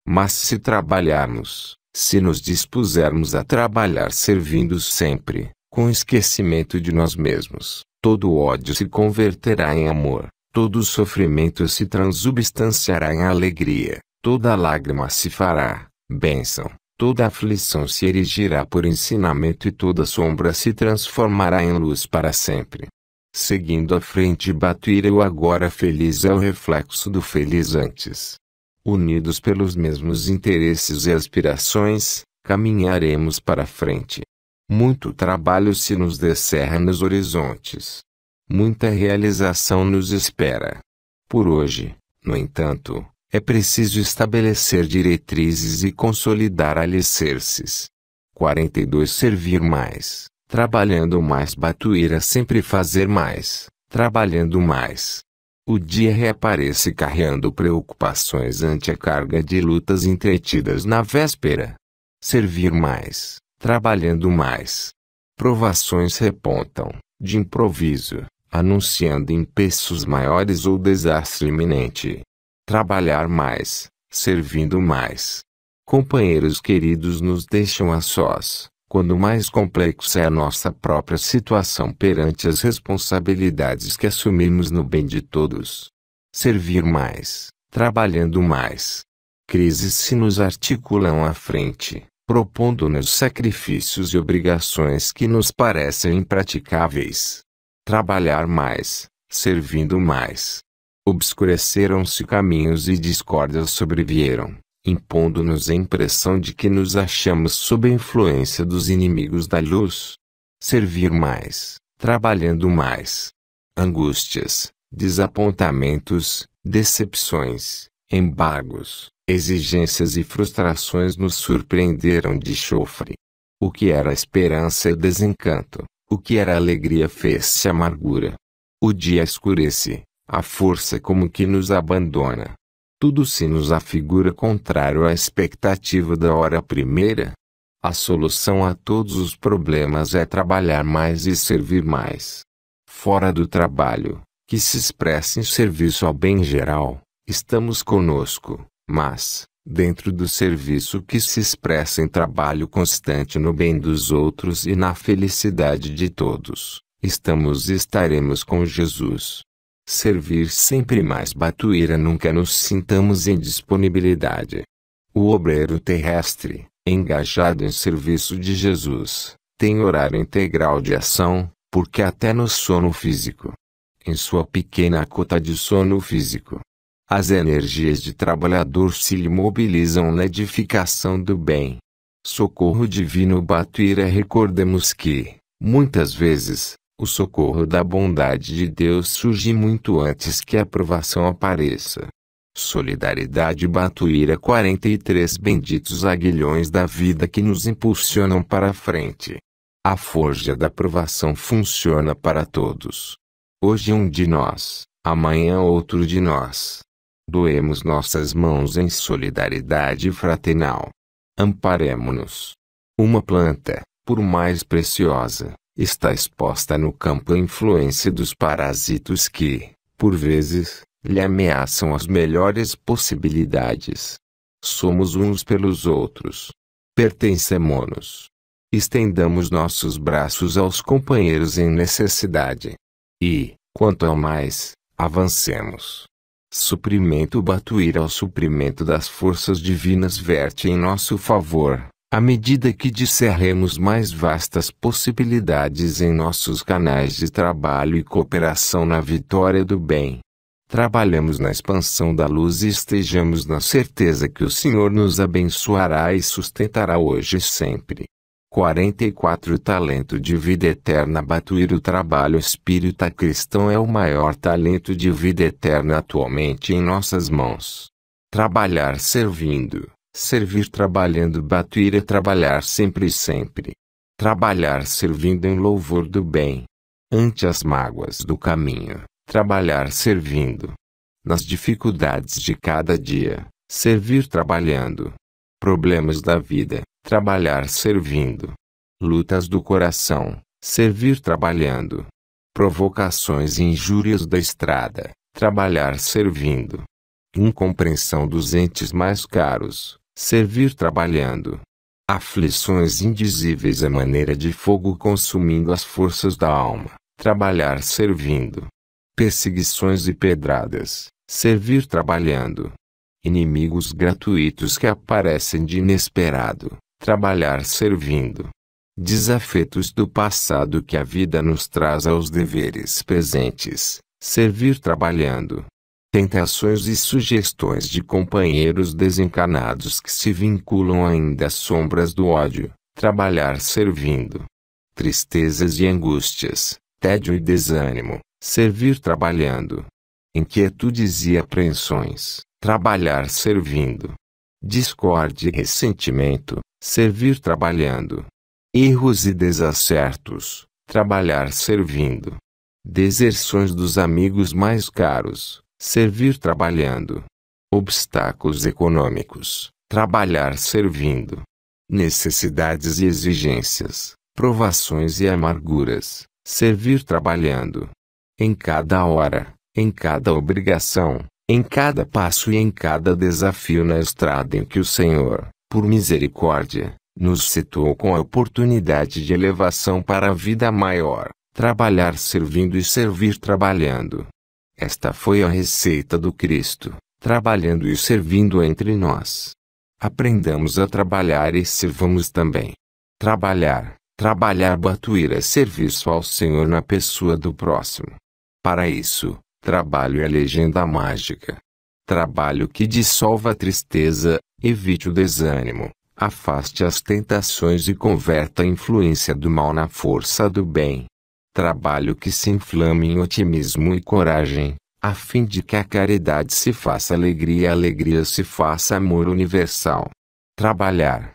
Mas se trabalharmos, se nos dispusermos a trabalhar servindo sempre, com esquecimento de nós mesmos, todo ódio se converterá em amor, todo sofrimento se transubstanciará em alegria, toda lágrima se fará bênção, toda aflição se erigirá por ensinamento e toda sombra se transformará em luz para sempre. Seguindo à frente Batuíra. O agora feliz é o reflexo do feliz antes. unidos pelos mesmos interesses e aspirações, caminharemos para frente. Muito trabalho se nos descerra nos horizontes. Muita realização nos espera. Por hoje, no entanto, é preciso estabelecer diretrizes e consolidar alicerces. 42 Servir mais, trabalhando mais. Batuíra sempre fazer mais, trabalhando mais. O dia reaparece carregando preocupações ante a carga de lutas entretidas na véspera. Servir mais, trabalhando mais. Provações repontam, de improviso, anunciando empeços maiores ou desastre iminente. Trabalhar mais, servindo mais. Companheiros queridos nos deixam a sós, quando mais complexa é a nossa própria situação perante as responsabilidades que assumimos no bem de todos. Servir mais, trabalhando mais. Crises se nos articulam à frente, propondo-nos sacrifícios e obrigações que nos parecem impraticáveis. Trabalhar mais, servindo mais. Obscureceram-se caminhos e discórdias sobrevieram, impondo-nos a impressão de que nos achamos sob a influência dos inimigos da luz. Servir mais, trabalhando mais. Angústias, desapontamentos, decepções, embargos, exigências e frustrações nos surpreenderam de chofre. O que era esperança e desencanto, o que era alegria fez-se amargura. O dia escurece, a força como que nos abandona. Tudo se nos afigura contrário à expectativa da hora primeira. A solução a todos os problemas é trabalhar mais e servir mais. Fora do trabalho, que se expressa em serviço ao bem geral, estamos conosco, mas, dentro do serviço que se expressa em trabalho constante no bem dos outros e na felicidade de todos, estamos e estaremos com Jesus. Servir sempre mais. Batuíra nunca nos sintamos em disponibilidade. O obreiro terrestre, engajado em serviço de Jesus, tem horário integral de ação, porque até no sono físico, em sua pequena cota de sono físico, as energias de trabalhador se lhe mobilizam na edificação do bem. Socorro divino. Batuíra. Recordemos que, muitas vezes, o socorro da bondade de Deus surge muito antes que a provação apareça. Solidariedade. Batuíra. 43 Benditos aguilhões da vida que nos impulsionam para a frente. A forja da provação funciona para todos. Hoje um de nós, amanhã outro de nós. Doemos nossas mãos em solidariedade fraternal. Amparemo-nos. Uma planta, por mais preciosa, está exposta no campo à influência dos parasitos que, por vezes, lhe ameaçam as melhores possibilidades. Somos uns pelos outros. Pertencemo-nos. Estendamos nossos braços aos companheiros em necessidade. E, quanto ao mais, avancemos. Suprimento. Batuíra. Ao suprimento das forças divinas verte em nosso favor, à medida que discerremos mais vastas possibilidades em nossos canais de trabalho e cooperação na vitória do bem. Trabalhamos na expansão da luz e estejamos na certeza que o Senhor nos abençoará e sustentará hoje e sempre. 44 Talento de vida eterna. Batuíra. O trabalho espírita cristão é o maior talento de vida eterna atualmente em nossas mãos. Trabalhar servindo, servir trabalhando. Batuíra. Trabalhar sempre e sempre. Trabalhar servindo em louvor do bem. Ante as mágoas do caminho, trabalhar servindo. Nas dificuldades de cada dia, servir trabalhando. Problemas da vida, trabalhar servindo. Lutas do coração, servir trabalhando. Provocações e injúrias da estrada, trabalhar servindo. Incompreensão dos entes mais caros, servir trabalhando. Aflições indizíveis à maneira de fogo consumindo as forças da alma, trabalhar servindo. Perseguições e pedradas, servir trabalhando. Inimigos gratuitos que aparecem de inesperado, trabalhar servindo. Desafetos do passado que a vida nos traz aos deveres presentes, servir trabalhando. Tentações e sugestões de companheiros desencanados que se vinculam ainda às sombras do ódio. Trabalhar servindo. Tristezas e angústias, tédio e desânimo. Servir trabalhando. Inquietudes e apreensões. Trabalhar servindo. Discórdia e ressentimento. Servir trabalhando. Erros e desacertos. Trabalhar servindo. Deserções dos amigos mais caros. Servir trabalhando. Obstáculos econômicos. Trabalhar servindo. Necessidades e exigências. Provações e amarguras. Servir trabalhando. Em cada hora, em cada obrigação, em cada passo e em cada desafio na estrada em que o Senhor, por misericórdia, nos situou com a oportunidade de elevação para a vida maior. Trabalhar servindo e servir trabalhando. Esta foi a receita do Cristo, trabalhando e servindo entre nós. Aprendamos a trabalhar e sirvamos também. Trabalhar, Batuíra, serviço ao Senhor na pessoa do próximo. Para isso, trabalho é legenda mágica. Trabalho que dissolva a tristeza, evite o desânimo, afaste as tentações e converta a influência do mal na força do bem. Trabalho que se inflame em otimismo e coragem, a fim de que a caridade se faça alegria e a alegria se faça amor universal. Trabalhar.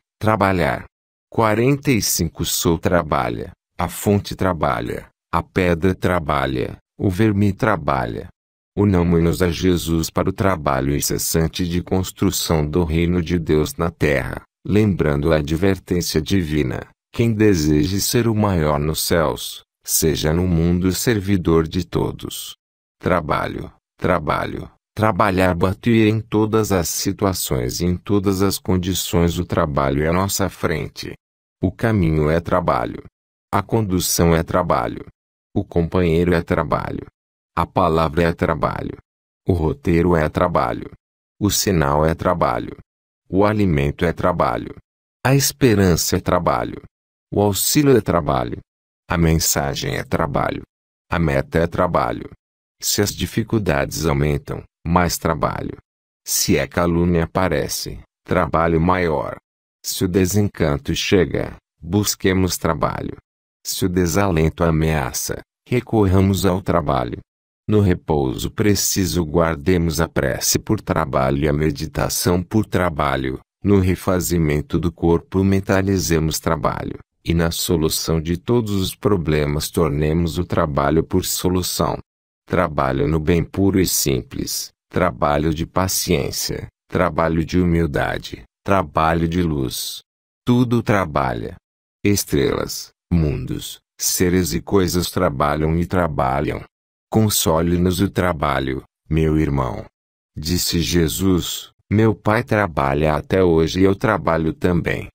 45 Sol trabalha, a fonte trabalha, a pedra trabalha, o verme trabalha. Unamo-nos a Jesus para o trabalho incessante de construção do reino de Deus na terra, lembrando a advertência divina: quem deseje ser o maior nos céus, seja no mundo servidor de todos. Trabalhar Batuíra em todas as situações e em todas as condições. O trabalho é à nossa frente. O caminho é trabalho. A condução é trabalho. O companheiro é trabalho. A palavra é trabalho. O roteiro é trabalho. O sinal é trabalho. O alimento é trabalho. A esperança é trabalho. O auxílio é trabalho. A mensagem é trabalho. A meta é trabalho. Se as dificuldades aumentam, mais trabalho. Se a calúnia aparece, trabalho maior. Se o desencanto chega, busquemos trabalho. Se o desalento ameaça, recorramos ao trabalho. No repouso preciso guardemos a prece por trabalho e a meditação por trabalho. No refazimento do corpo mentalizemos trabalho. E na solução de todos os problemas tornemos o trabalho por solução. Trabalho no bem puro e simples, trabalho de paciência, trabalho de humildade, trabalho de luz. Tudo trabalha. Estrelas, mundos, seres e coisas trabalham e trabalham. Console-nos o trabalho, meu irmão. Disse Jesus: meu Pai trabalha até hoje e eu trabalho também.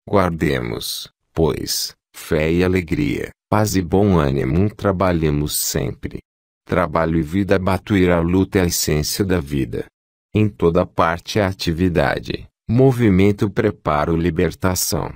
Guardemos, pois, fé e alegria, paz e bom ânimo. Trabalhemos sempre. Trabalho e vida Batuíra. A luta é a essência da vida. Em toda parte há atividade, movimento, preparo, libertação.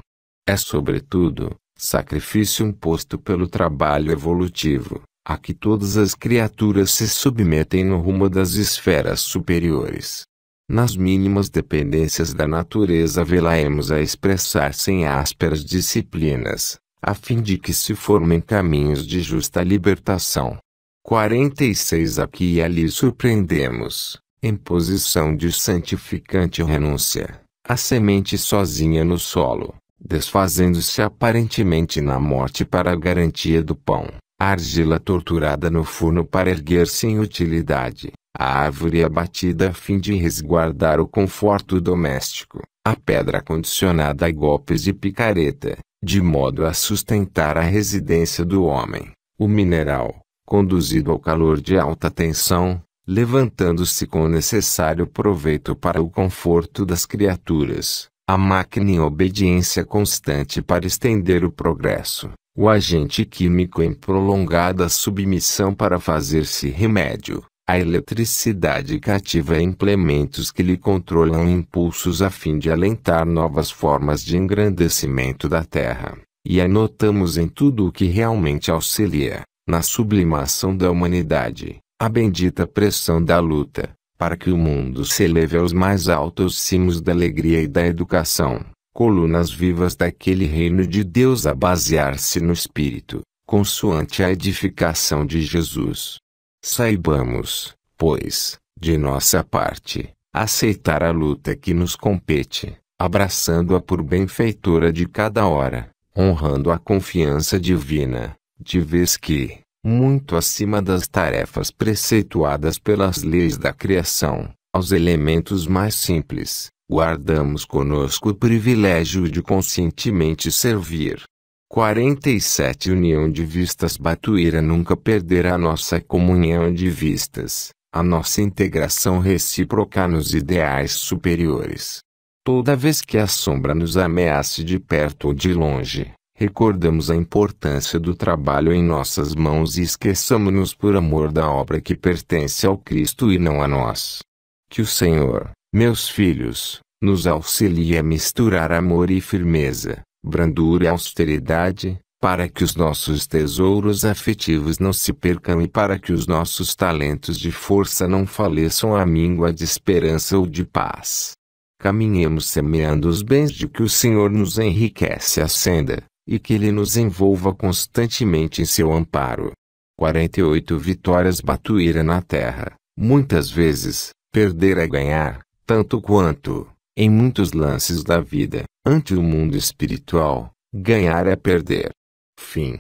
É sobretudo, sacrifício imposto pelo trabalho evolutivo, a que todas as criaturas se submetem no rumo das esferas superiores. Nas mínimas dependências da natureza vê-la-emos a expressar-se em ásperas disciplinas, a fim de que se formem caminhos de justa libertação. 46 Aqui e ali surpreendemos, em posição de santificante renúncia, a semente sozinha no solo, desfazendo-se aparentemente na morte para a garantia do pão, a argila torturada no forno para erguer-se em utilidade, a árvore abatida a fim de resguardar o conforto doméstico, a pedra condicionada a golpes de picareta, de modo a sustentar a residência do homem, o mineral, conduzido ao calor de alta tensão, levantando-se com o necessário proveito para o conforto das criaturas, a máquina em obediência constante para estender o progresso, o agente químico em prolongada submissão para fazer-se remédio, a eletricidade cativa a implementos que lhe controlam impulsos a fim de alentar novas formas de engrandecimento da Terra, e anotamos em tudo o que realmente auxilia, na sublimação da humanidade, a bendita pressão da luta, para que o mundo se eleve aos mais altos cimos da alegria e da educação, colunas vivas daquele reino de Deus a basear-se no Espírito, consoante a edificação de Jesus. Saibamos, pois, de nossa parte, aceitar a luta que nos compete, abraçando-a por benfeitora de cada hora, honrando a confiança divina, de vez que, muito acima das tarefas preceituadas pelas leis da criação, aos elementos mais simples, guardamos conosco o privilégio de conscientemente servir. 47 União de Vistas. Batuíra nunca perderá nossa comunhão de vistas, a nossa integração recíproca nos ideais superiores. Toda vez que a sombra nos ameace de perto ou de longe, recordamos a importância do trabalho em nossas mãos e esqueçamo-nos por amor da obra que pertence ao Cristo e não a nós. Que o Senhor, meus filhos, nos auxilie a misturar amor e firmeza, brandura e austeridade, para que os nossos tesouros afetivos não se percam e para que os nossos talentos de força não faleçam à míngua de esperança ou de paz. Caminhemos semeando os bens de que o Senhor nos enriquece a senda, e que Ele nos envolva constantemente em seu amparo. 48 Vitórias. Batuíra na terra, muitas vezes, perder é ganhar, tanto quanto, em muitos lances da vida, ante o mundo espiritual, ganhar é perder. Fim.